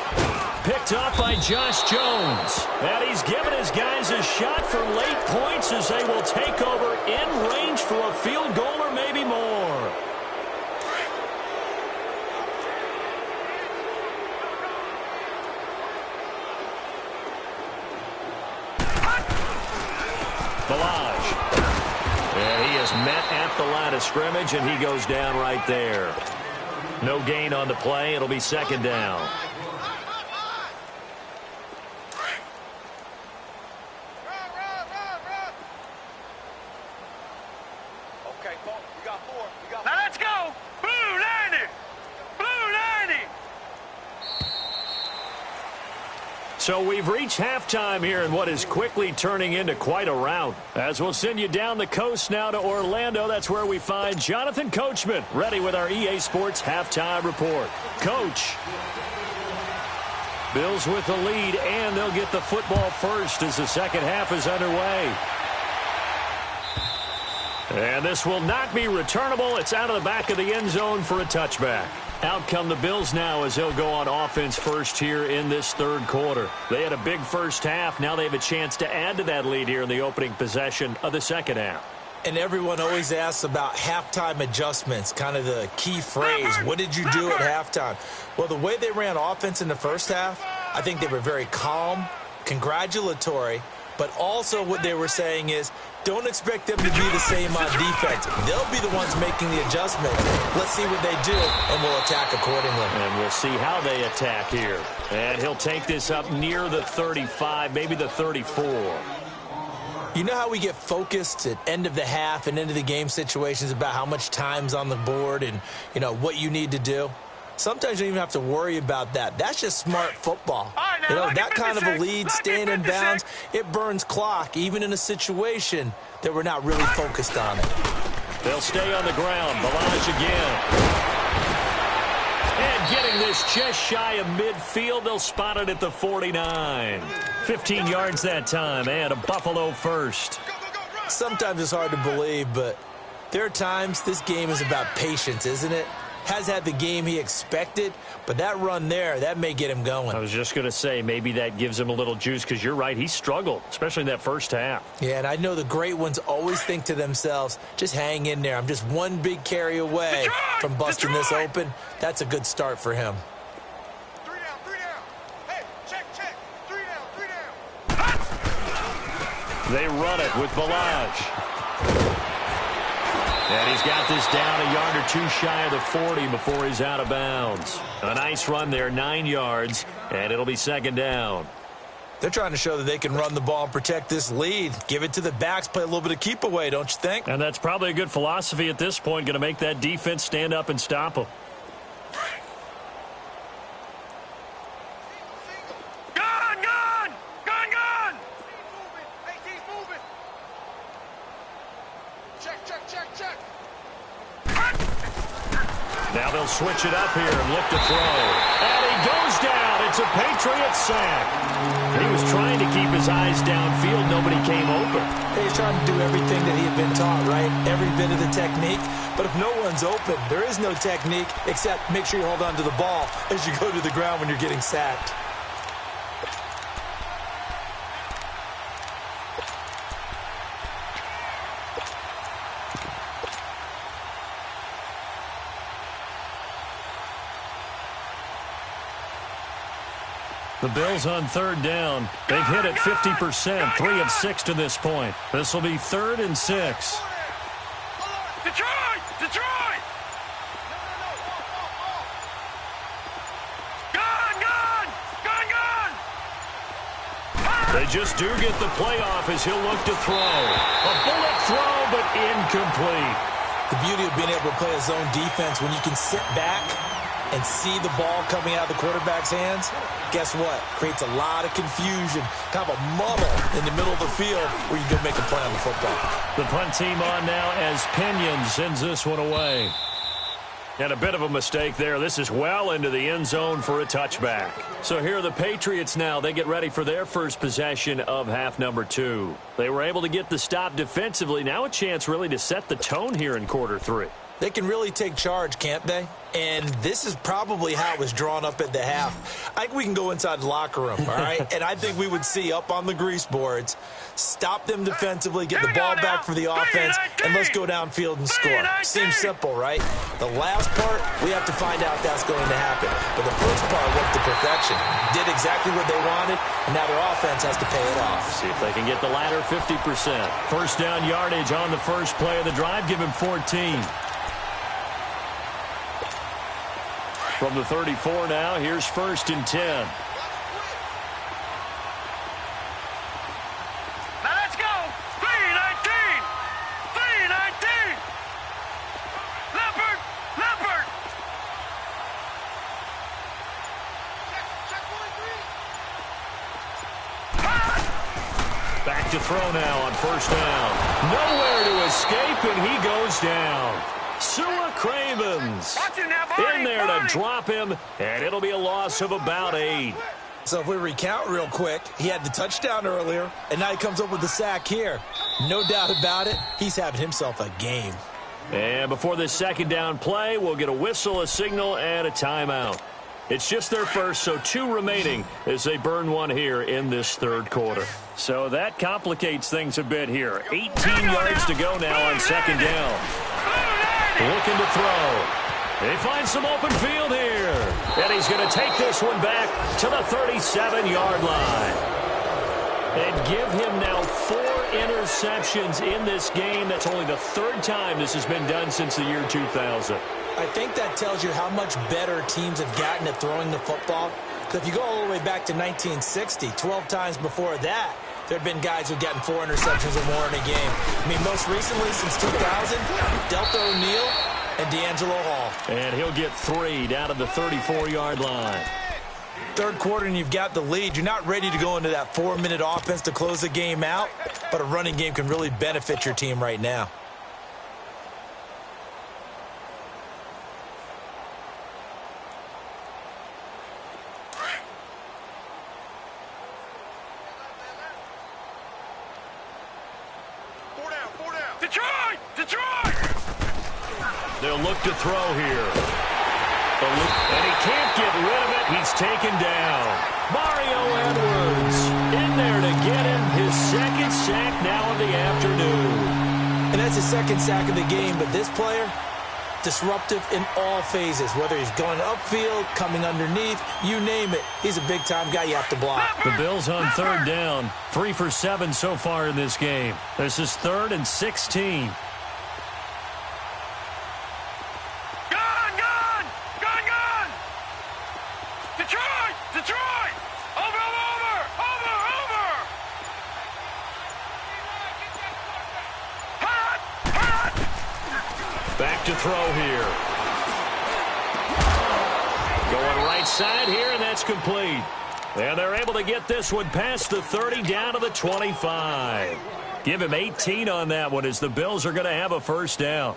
Picked up by Josh Jones. And he's given his guys a shot for late points as they will take over in range for a field goal or maybe more. Balaj. And he is met at the line of scrimmage, and he goes down right there. No gain on the play. It'll be 2nd down. Now let's go! Blue 90! Blue 90! So we've reached halftime here in what is quickly turning into quite a rout. As we'll send you down the coast now to Orlando, that's where we find Jonathan Coachman, ready with our EA Sports Halftime Report. Coach. Bills with the lead, and they'll get the football first as the second half is underway. And this will not be returnable. It's out of the back of the end zone for a touchback. Out come the Bills now as they'll go on offense first here in this 3rd quarter. They had a big first half. Now they have a chance to add to that lead here in the opening possession of the second half. And everyone always asks about halftime adjustments, kind of the key phrase. What did you do at halftime? Well, the way they ran offense in the first half, I think they were very calm, congratulatory, but also what they were saying is, don't expect them to be the same on defense. They'll be the ones making the adjustments. Let's see what they do, and we'll attack accordingly. And we'll see how they attack here. And he'll take this up near the 35, maybe the 34. You know how we get focused at end of the half and end of the game situations about how much time's on the board and, you know, what you need to do? Sometimes you don't even have to worry about that. That's just smart football. You know, that kind of a lead, staying in bounds, it burns clock, even in a situation that we're not really focused on it. They'll stay on the ground. Balaj again. And getting this just shy of midfield, they'll spot it at the 49. 15 yards that time, and a Buffalo first. Sometimes it's hard to believe, but there are times this game is about patience, isn't it? Has had the game he expected, but that run there, that may get him going. I was just going to say, maybe that gives him a little juice, because you're right, he struggled, especially in that first half. Yeah, and I know the great ones always think to themselves, just hang in there. I'm just one big carry away from busting this open. That's a good start for him. 3 down, 3 down. Hey, check. 3 down, 3 down. They run it with Balaj. And he's got this down a yard or two shy of the 40 before he's out of bounds. A nice run there, 9 yards, and it'll be 2nd down. They're trying to show that they can run the ball and protect this lead. Give it to the backs, play a little bit of keep away, don't you think? And that's probably a good philosophy at this point, going to make that defense stand up and stop them. Gun! Hey, he's moving. Check. Now they'll They'll switch it up here and look to throw. And he goes down. It's a Patriot sack. He was trying to keep his eyes downfield. Nobody came open. He's trying to do everything that he had been taught, right? Every bit of the technique. But if no one's open, there is no technique except make sure you hold on to the ball as you go to the ground when you're getting sacked. The Bills on third down. They've hit it 50%, 3 of 6 to this point. This will be 3rd and 6. Detroit! Detroit! Gone! Gone! Gone! Gone! They just do get the playoff as he'll look to throw. A bullet throw, but incomplete. The beauty of being able to play a zone defense when you can sit back and see the ball coming out of the quarterback's hands, guess what? Creates a lot of confusion, kind of a muddle in the middle of the field where you can make a play on the football. The punt team on now as Pinion sends this one away. And a bit of a mistake there. This is well into the end zone for a touchback. So here are the Patriots now. They get ready for their first possession of half number 2. They were able to get the stop defensively. Now a chance really to set the tone here in quarter 3. They can really take charge, can't they? And this is probably how it was drawn up at the half. I think we can go inside the locker room, all right? And I think we would see up on the grease boards, stop them defensively, get the ball back for the offense, and let's go downfield and score. Seems simple, right? The last part, we have to find out that's going to happen. But the first part worked to perfection. Did exactly what they wanted, and now their offense has to pay it off. See if they can get the latter 50%. First down yardage on the first play of the drive. Give him 14. From the 34 now, here's 1st and 10. Now let's go. 3-19. 3-19. Leopard. Leopard. Check 1-3. Back to throw now on first down. Nowhere to escape, and he goes down. Sua Cravens in there to drop him, and it'll be a loss of about 8. So if we recount real quick, he had the touchdown earlier, and now he comes up with the sack here. No doubt about it, he's having himself a game. And before this second down play, we'll get a whistle, a signal, and a timeout. It's just their first, so 2 remaining as they burn one here in this third quarter. So that complicates things a bit here. 18 yards to go now on second down. Looking to throw. He finds some open field here. And he's going to take this one back to the 37-yard line. And give him now 4 interceptions in this game. That's only the 3rd time this has been done since the year 2000. I think that tells you how much better teams have gotten at throwing the football. If you go all the way back to 1960, 12 times before that, there have been guys who've gotten 4 interceptions or more in a game. I mean, most recently, since 2000, Delta O'Neal and D'Angelo Hall. And he'll get 3 down to the 34-yard line. Third quarter and you've got the lead. You're not ready to go into that 4-minute offense to close the game out, but a running game can really benefit your team right now. Detroit! Detroit! They'll look to throw here. And he can't get rid of it. He's taken down. Mario Edwards in there to get him his 2nd sack now of the afternoon. And that's his 2nd sack of the game, but this player, disruptive in all phases, whether he's going upfield, coming underneath, you name it. He's a big-time guy you have to block. The Bills on third down, 3 for 7 so far in this game. This is 3rd and 16. Gone! Gone! Gone! Gone! Detroit! Detroit! Over! Over! Over! Over! Hot! Hot! Back to throw here. Going right side here, and that's complete. And they're able to get this one past the 30 down to the 25. Give him 18 on that one as the Bills are going to have a first down.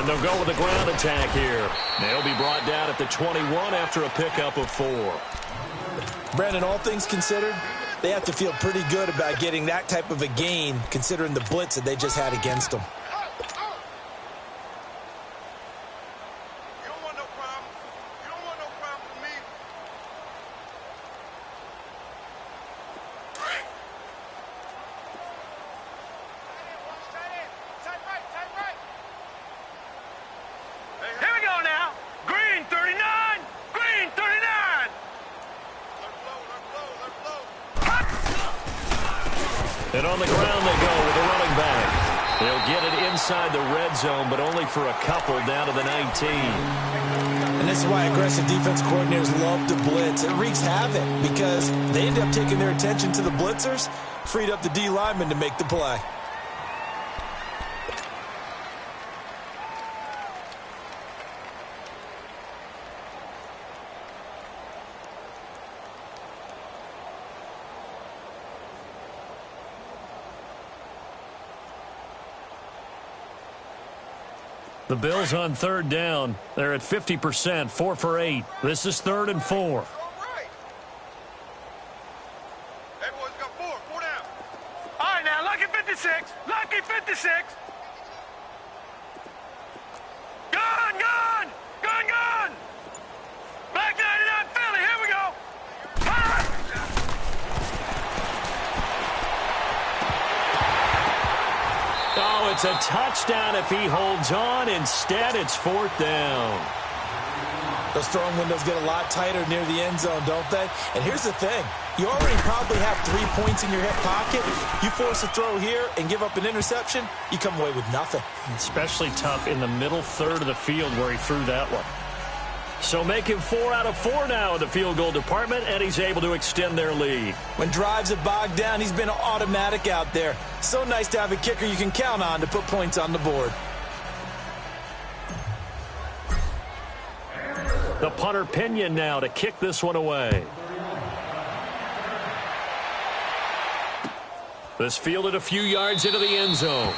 And they'll go with a ground attack here. They'll be brought down at the 21 after a pickup of 4. Brandon, all things considered, they have to feel pretty good about getting that type of a gain considering the blitz that they just had against them. You don't want no problem. You don't want no problem with me. Tight right, tight right. Here we go now. Green 39. Green 39. Let blow, let blow, let blow. And on the ground they go with the running back. They'll get it inside the red zone, but only for a couple down to the 19. And this is why aggressive defense coordinators love to blitz. It wreaks havoc because they end up taking their attention to the blitzers, freed up the D lineman to make the play. The Bills on third down. They're at 50%, 4 for 8. This is 3rd and 4. All right. Hey, boys, got 4. 4 down. All right, now, lucky 56. Lucky 56. Gun, gun. Gun, gun. Black 99 Philly. Here we go. Ah! Oh, it's a touchdown if he holds on. Instead, it's 4th down. Those throwing windows get a lot tighter near the end zone, don't they? And here's the thing. You already probably have 3 points in your hip pocket. You force a throw here and give up an interception, you come away with nothing. Especially tough in the middle third of the field where he threw that one. So make him 4 out of 4 now in the field goal department, and he's able to extend their lead. When drives have bogged down, he's been automatic out there. So nice to have a kicker you can count on to put points on the board. The punter Pinion now to kick this one away. This fielded a few yards into the end zone.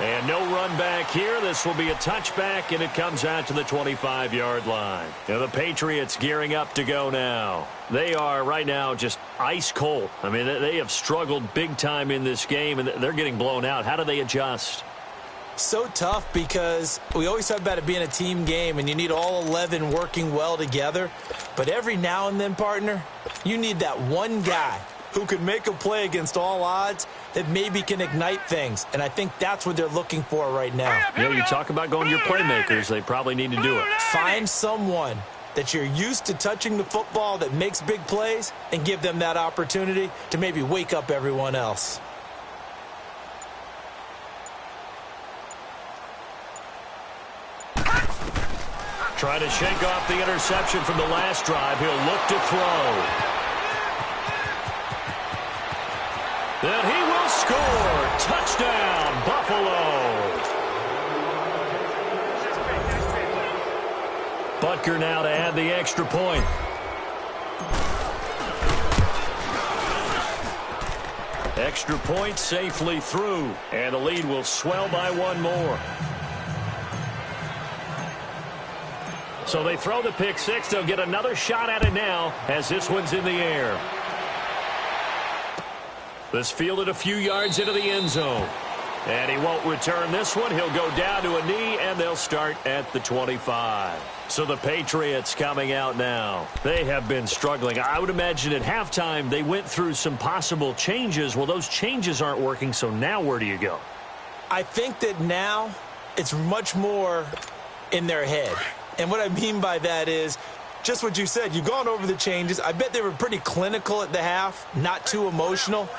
And no run back here. This will be a touchback, and it comes out to the 25-yard line. Now the Patriots gearing up to go now. They are right now just ice cold. I mean, they have struggled big time in this game, and they're getting blown out. How do they adjust? So tough because we always talk about it being a team game, and you need all 11 working well together. But every now and then, partner, you need that one guy who can make a play against all odds that maybe can ignite things. And I think that's what they're looking for right now. You know, you talk about going to your playmakers. They probably need to do it. Find someone that you're used to touching the football that makes big plays and give them that opportunity to maybe wake up everyone else. Trying to shake off the interception from the last drive. He'll look to throw. Then he will score. Touchdown, Buffalo. Butker now to add the extra point. Extra point safely through, and the lead will swell by 1 more. So they throw the pick six. They'll get another shot at it now as this one's in the air. This fielded a few yards into the end zone. And he won't return this one. He'll go down to a knee, and they'll start at the 25. So the Patriots coming out now. They have been struggling. I would imagine at halftime they went through some possible changes. Well, those changes aren't working, so now where do you go? I think that now it's much more in their head. And what I mean by that is just what you said. You've gone over the changes. I bet they were pretty clinical at the half, not too emotional.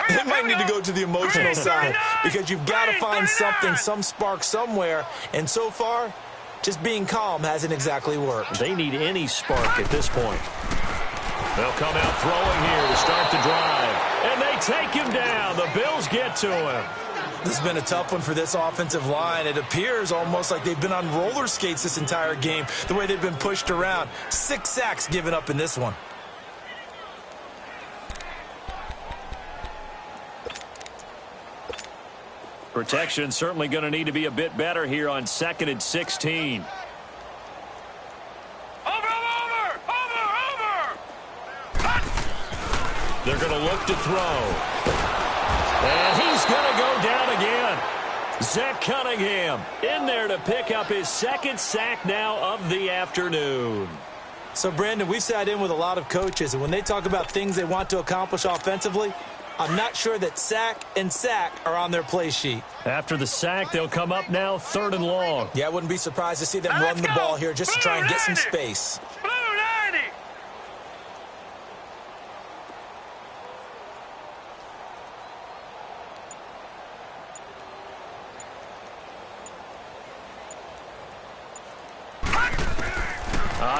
They might need to go to the emotional side because you've got to find something, some spark somewhere. And so far, just being calm hasn't exactly worked. They need any spark at this point. They'll come out throwing here to start the drive. And they take him down. The Bills get to him. This has been a tough one for this offensive line. It appears almost like they've been on roller skates this entire game, the way they've been pushed around. 6 sacks given up in this one. Protection certainly going to need to be a bit better here on 2nd and 16. They're going to look to throw. And he's going to go down again. Zach Cunningham in there to pick up his 2nd sack now of the afternoon. So, Brandon, we've sat in with a lot of coaches, and when they talk about things they want to accomplish offensively, I'm not sure that sack and sack are on their play sheet. After the sack, they'll come up now 3rd and long. Yeah, I wouldn't be surprised to see them run the ball here just to try and get some space.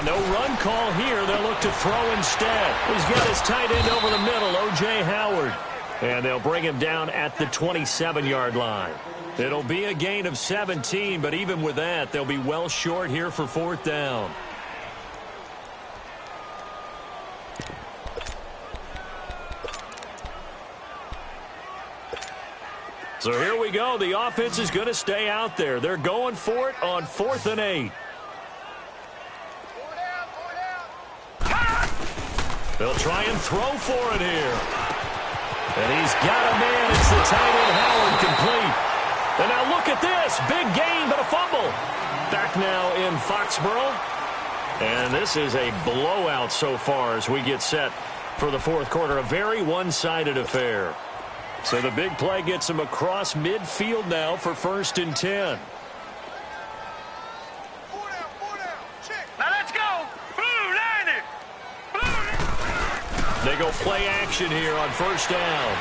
No run call here. They'll look to throw instead. He's got his tight end over the middle, O.J. Howard. And they'll bring him down at the 27-yard line. It'll be a gain of 17, but even with that, they'll be well short here for 4th down. So here we go. The offense is going to stay out there. They're going for it on 4th and 8. They'll try and throw for it here. And he's got a man. It's the tight end, Howard, complete. And now look at this. Big gain, but a fumble. Back now in Foxborough. And this is a blowout so far as we get set for the 4th quarter. A very one-sided affair. So the big play gets him across midfield now for 1st and 10. They go play action here on 1st down.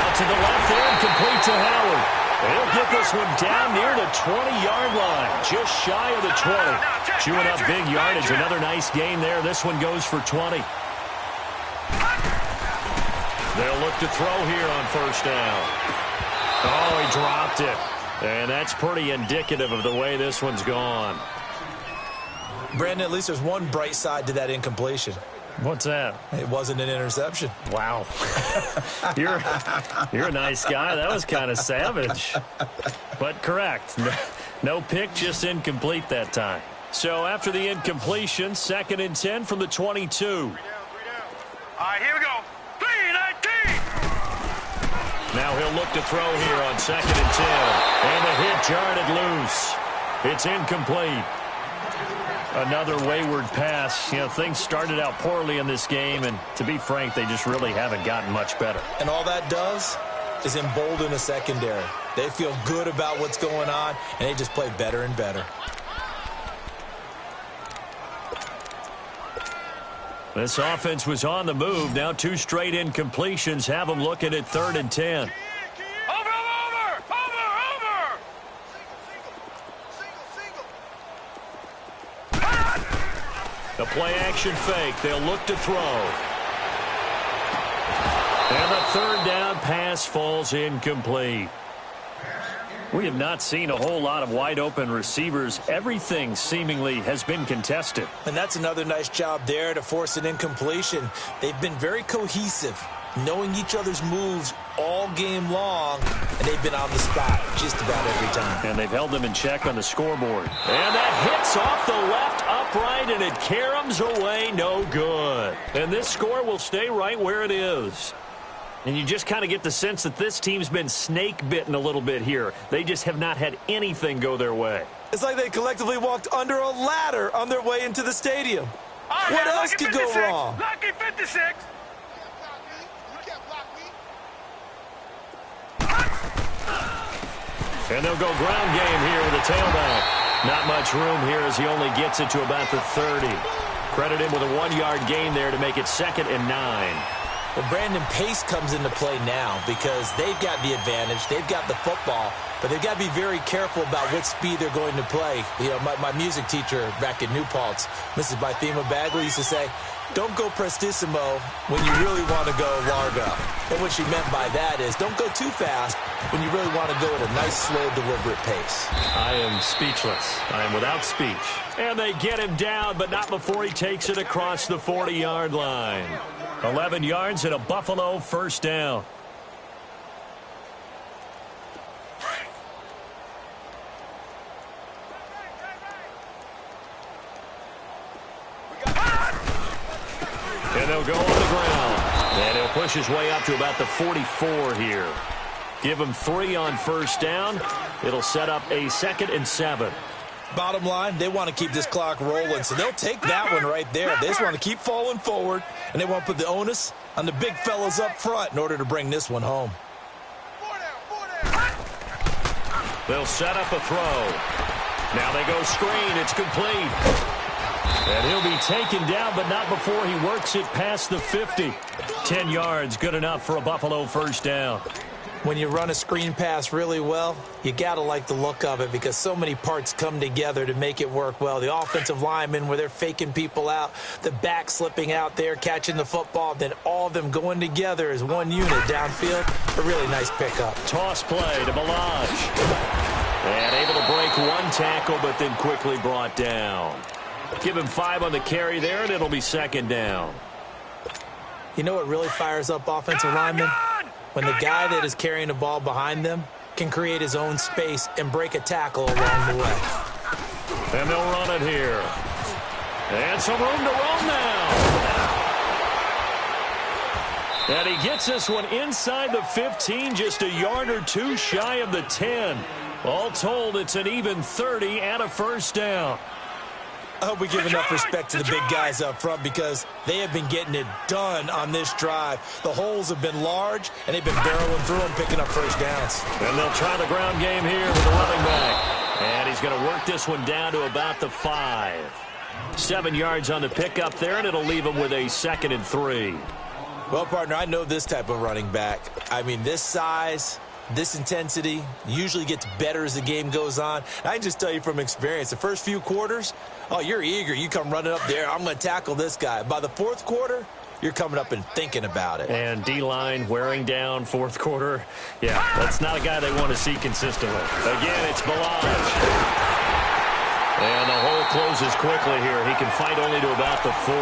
Out to the left there, complete to Howard. They'll get this one down near the 20-yard line, just shy of the 20. Chewing up big yardage, another nice gain there. This one goes for 20. They'll look to throw here on 1st down. Oh, he dropped it. And that's pretty indicative of the way this one's gone. Brandon, at least there's one bright side to that incompletion. What's that? It wasn't an interception. Wow. You're a nice guy. That was kind of savage. But correct. No pick, just incomplete that time. So after the incompletion, 2nd and 10 from the 22. 3 down. All right, here we go. 3-19. Now he'll look to throw here on 2nd and 10. And the hit jarred loose. It's incomplete. Another wayward pass. You know, things started out poorly in this game, and to be frank, they just really haven't gotten much better. And all that does is embolden a secondary. They feel good about what's going on, and they just play better and better. This offense was on the move. Now 2 straight incompletions have them looking at 3rd and 10. The play-action fake. They'll look to throw. And the 3rd down pass falls incomplete. We have not seen a whole lot of wide-open receivers. Everything seemingly has been contested. And that's another nice job there to force an incompletion. They've been very cohesive, knowing each other's moves all game long, and they've been on the spot just about every time. And they've held them in check on the scoreboard. And that hits off the left upright, and it caroms away, no good. And this score will stay right where it is. And you just kind of get the sense that this team's been snake-bitten a little bit here. They just have not had anything go their way. It's like they collectively walked under a ladder on their way into the stadium. What else could go wrong? Lucky 56. And they'll go ground game here with a tailback. Not much room here as he only gets it to about the 30. Credit him with a 1-yard gain there to make it 2nd and 9. Well, Brandon, pace comes into play now because they've got the advantage. They've got the football, but they've got to be very careful about what speed they're going to play. You know, my music teacher back at New Paltz, Mrs. Bythema Bagley, used to say, don't go prestissimo when you really want to go largo. And what she meant by that is don't go too fast when you really want to go at a nice, slow, deliberate pace. I am speechless. I am without speech. And they get him down, but not before he takes it across the 40-yard line. 11 yards and a Buffalo 1st down. they'll go on the ground. And he'll push his way up to about the 44 here. Give him 3 on first down. It'll set up a 2nd and 7. Bottom line, they want to keep this clock rolling, so they'll take that one right there. They just want to keep falling forward, and they want to put the onus on the big fellas up front in order to bring this one home. 4 down. They'll set up a throw. Now they go screen. It's complete. And he'll be taken down, but not before he works it past the 50. 10 yards, good enough for a Buffalo first down. When you run a screen pass really well, you got to like the look of it because so many parts come together to make it work well. The offensive linemen where they're faking people out, the back slipping out there, catching the football, then all of them going together as one unit downfield. A really nice pickup. Toss play to Ballage. And able to break one tackle, but then quickly brought down. Give him 5 on the carry there, and it'll be 2nd down. You know what really fires up offensive linemen? When the guy that is carrying the ball behind them can create his own space and break a tackle along the way. And they'll run it here. And some room to roam now. And he gets this one inside the 15, just a yard or 2 shy of the 10. All told, it's an even 30 and a first down. I hope we give enough respect to the big guys up front because they have been getting it done on this drive. The holes have been large, and they've been barreling through them, picking up first downs. And they'll try the ground game here with the running back. And he's going to work this one down to about the 5. 7 yards on the pickup there, and it'll leave him with a 2nd and 3. Well, partner, I know this type of running back. I mean, this size, this intensity usually gets better as the game goes on. I can just tell you from experience, the first few quarters, oh, you're eager. You come running up there. I'm going to tackle this guy. By the 4th quarter, you're coming up and thinking about it. And D-line wearing down 4th quarter. Yeah, that's not a guy they want to see consistently. Again, it's Ballage. And the hole closes quickly here. He can fight only to about the 4.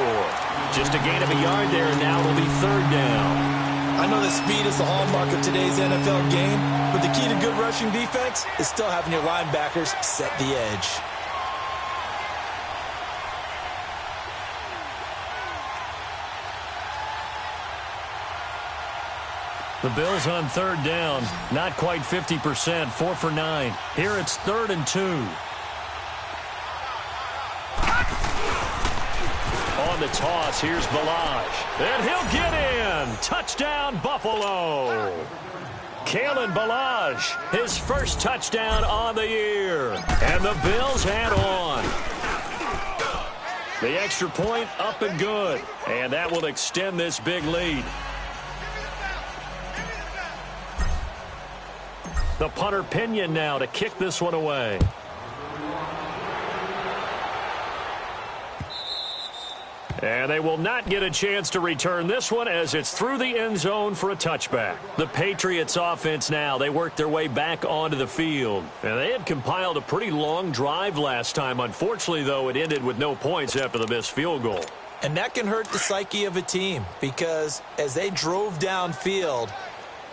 Just a gain of a yard there, and now it'll be 3rd down. I know that speed is the hallmark of today's NFL game, but the key to good rushing defense is still having your linebackers set the edge. The Bills on 3rd down, not quite 50%, 4 for 9. Here it's 3rd and 2. On the toss, here's Ballage. And he'll get in. Touchdown, Buffalo. Kalen Ballage, his first touchdown on the year. And the Bills add on. The extra point up and good. And that will extend this big lead. The punter Pinion now to kick this one away. And they will not get a chance to return this one as it's through the end zone for a touchback. The Patriots offense now, they worked their way back onto the field. And they had compiled a pretty long drive last time. Unfortunately, though, it ended with no points after the missed field goal. And that can hurt the psyche of a team because as they drove downfield,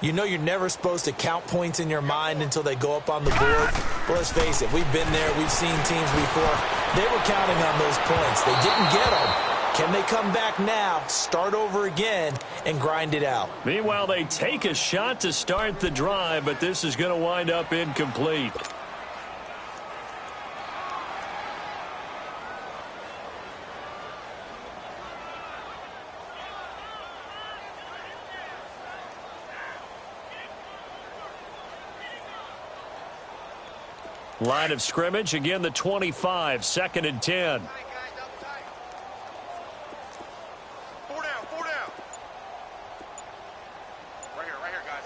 you know you're never supposed to count points in your mind until they go up on the board. But let's face it, we've been there. We've seen teams before. They were counting on those points. They didn't get them. Can they come back now, start over again, and grind it out? Meanwhile, they take a shot to start the drive, but this is going to wind up incomplete. Line of scrimmage, again the 25, 2nd and 10. 4 down. Right here, guys.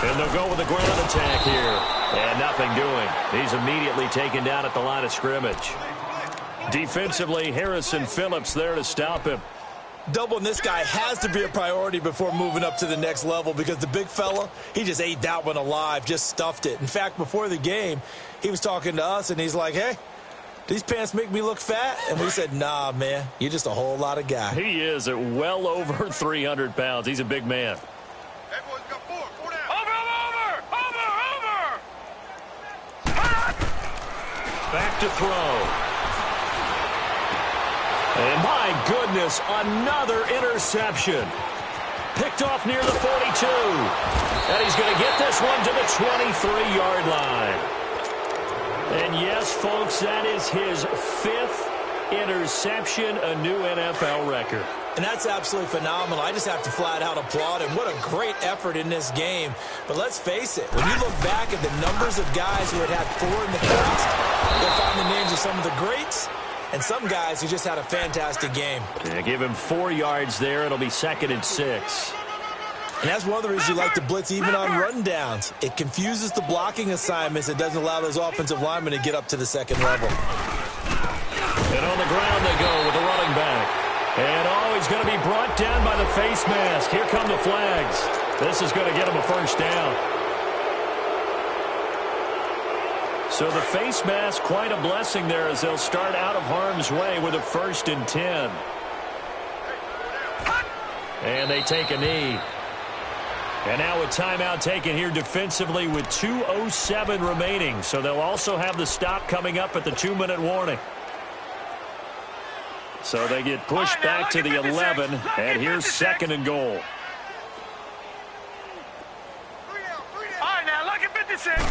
And they'll go with the ground attack here. And nothing doing. He's immediately taken down at the line of scrimmage. Defensively, Harrison Phillips there to stop him. Doubling this guy has to be a priority before moving up to the next level because the big fella, he just ate that one alive, just stuffed it. In fact, before the game, he was talking to us, and he's like, hey, these pants make me look fat? And we said, nah, man, you're just a whole lot of guy. He is at well over 300 pounds. He's a big man. Hey, boys, got 4 down. Over! Back to throw. And my goodness, another interception. Picked off near the 42. And he's going to get this one to the 23-yard line. And yes, folks, that is his 5th interception, a new NFL record. And that's absolutely phenomenal. I just have to flat out applaud him. What a great effort in this game. But let's face it, when you look back at the numbers of guys who had 4 in the past, you'll find the names of some of the greats and some guys who just had a fantastic game. Yeah, give him 4 yards there. It'll be 2nd and 6. And that's one of the reasons you like to blitz even on rundowns. It confuses the blocking assignments. It doesn't allow those offensive linemen to get up to the second level. And on the ground they go with the running back. And he's going to be brought down by the face mask. Here come the flags. This is going to get him a first down. So the face mask, quite a blessing there as they'll start out of harm's way with a 1st and 10. And they take a knee. And now a timeout taken here defensively with 2:07 remaining. So they'll also have the stop coming up at the 2-minute warning. So they get pushed back to the 11, and here's 2nd and goal. 3 down, 3 down. All right, now look at 56.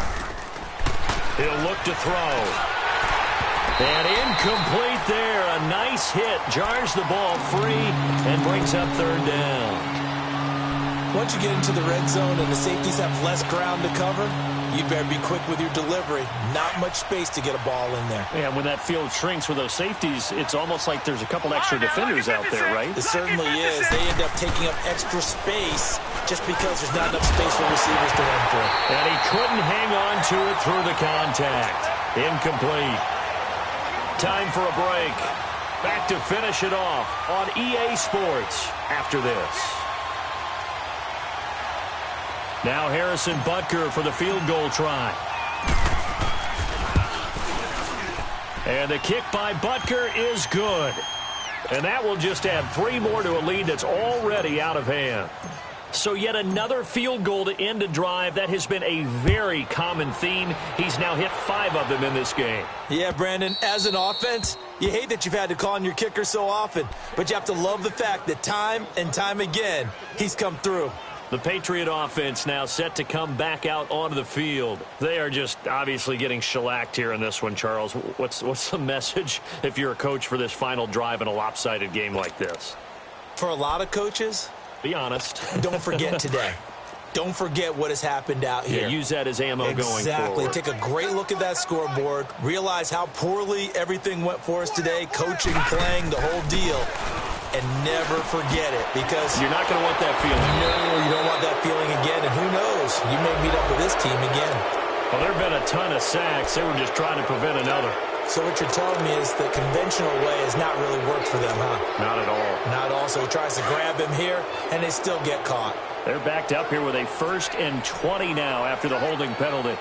He'll look to throw. And incomplete there. A nice hit. Jars the ball free and brings up 3rd down. Once you get into the red zone and the safeties have less ground to cover, you better be quick with your delivery. Not much space to get a ball in there. Yeah, when that field shrinks with those safeties, it's almost like there's a couple extra defenders out there, right? It certainly is. They end up taking up extra space just because there's not enough space for receivers to run through. And he couldn't hang on to it through the contact. Incomplete. Time for a break. Back to finish it off on EA Sports after this. Now Harrison Butker for the field goal try. And the kick by Butker is good. And that will just add 3 more to a lead that's already out of hand. So yet another field goal to end a drive. That has been a very common theme. He's now hit 5 of them in this game. Yeah, Brandon, as an offense, you hate that you've had to call on your kicker so often. But you have to love the fact that time and time again, he's come through. The Patriot offense now set to come back out onto the field. They are just obviously getting shellacked here in this one, Charles. What's the message if you're a coach for this final drive in a lopsided game like this? For a lot of coaches, be honest. Don't forget today. Don't forget what has happened out here. Yeah, use that as ammo going forward. Exactly. Take a great look at that scoreboard. Realize how poorly everything went for us today. Coaching, playing, the whole deal. And never forget it, because you're not going to want that feeling. No, you don't want that feeling again. And who knows? You may meet up with this team again. Well, there have been a ton of sacks. They were just trying to prevent another. So what you're telling me is the conventional way has not really worked for them, huh? Not at all. Not all. So he tries to grab him here, and they still get caught. They're backed up here with a 1st and 20 now after the holding penalty.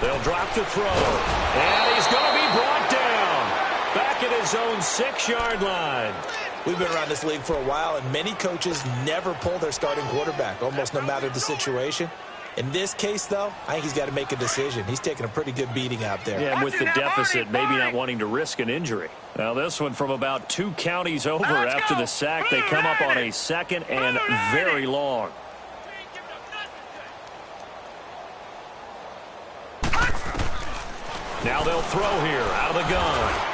They'll drop the throw. And he's going to be brought down. Back at his own 6-yard line. We've been around this league for a while, and many coaches never pull their starting quarterback, almost no matter the situation. In this case, though, I think he's got to make a decision. He's taking a pretty good beating out there. Yeah, and with the deficit, maybe not wanting to risk an injury. Now, this one from about 2 counties over after the sack. They come up on a 2nd and very long. Now they'll throw here out of the gun.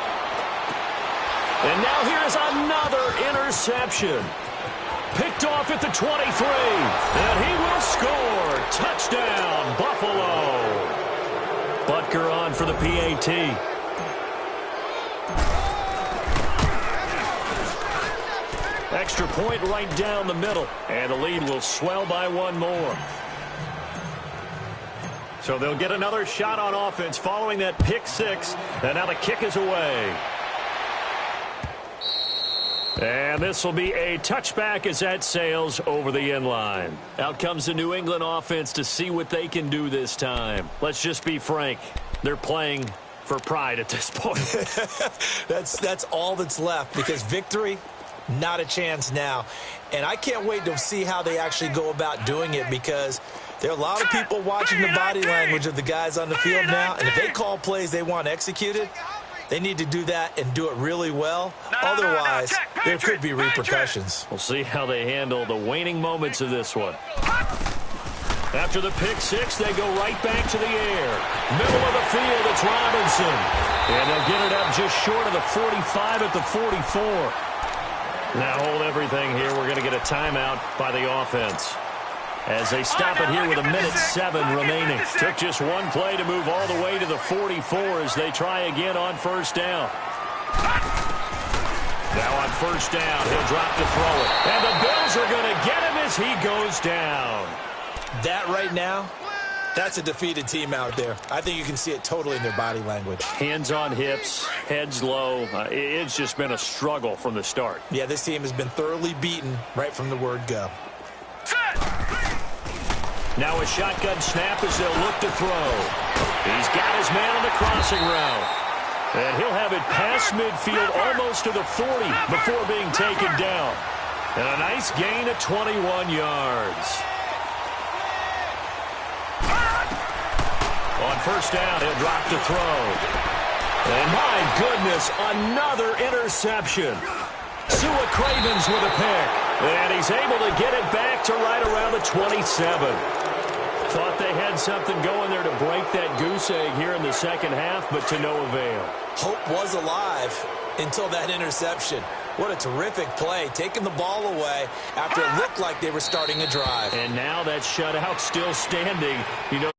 And now here's another interception. Picked off at the 23. And he will score. Touchdown, Buffalo. Butker on for the PAT. Extra point right down the middle. And the lead will swell by 1 more. So they'll get another shot on offense following that pick 6. And now the kick is away. And this will be a touchback as that sails over the end line. Out comes the New England offense to see what they can do this time. Let's just be frank. They're playing for pride at this point. That's all that's left, because victory, not a chance now. And I can't wait to see how they actually go about doing it, because there are a lot of people watching the body language of the guys on the field now. And if they call plays they want executed, They need to do that and do it really well. Otherwise, there could be repercussions. We'll see how they handle the waning moments of this one. After the pick six, they go right back to the air. Middle of the field, it's Robinson. And they'll get it up just short of the 45 at the 44. Now hold everything here. We're going to get a timeout by the offense, as they stop it here with 1:07 remaining. Took just one play to move all the way to the 44 as they try again on first down. Now on first down, he'll drop to throw it. And the Bills are going to get him as he goes down. That right now, that's a defeated team out there. I think you can see it totally in their body language. Hands on hips, heads low. It's just been a struggle from the start. Yeah, this team has been thoroughly beaten right from the word go. Now a shotgun snap as they'll look to throw. He's got his man on the crossing route. And he'll have it past midfield almost to the 40 before being taken down. And a nice gain of 21 yards. On first down, he'll drop to throw. And my goodness, another interception. Sua Cravens with a pick. And he's able to get it back to right around the 27. Thought they had something going there to break that goose egg here in the second half, but to no avail. Hope was alive until that interception. What a terrific play, taking the ball away after it looked like they were starting a drive. And now that shutout still standing. You know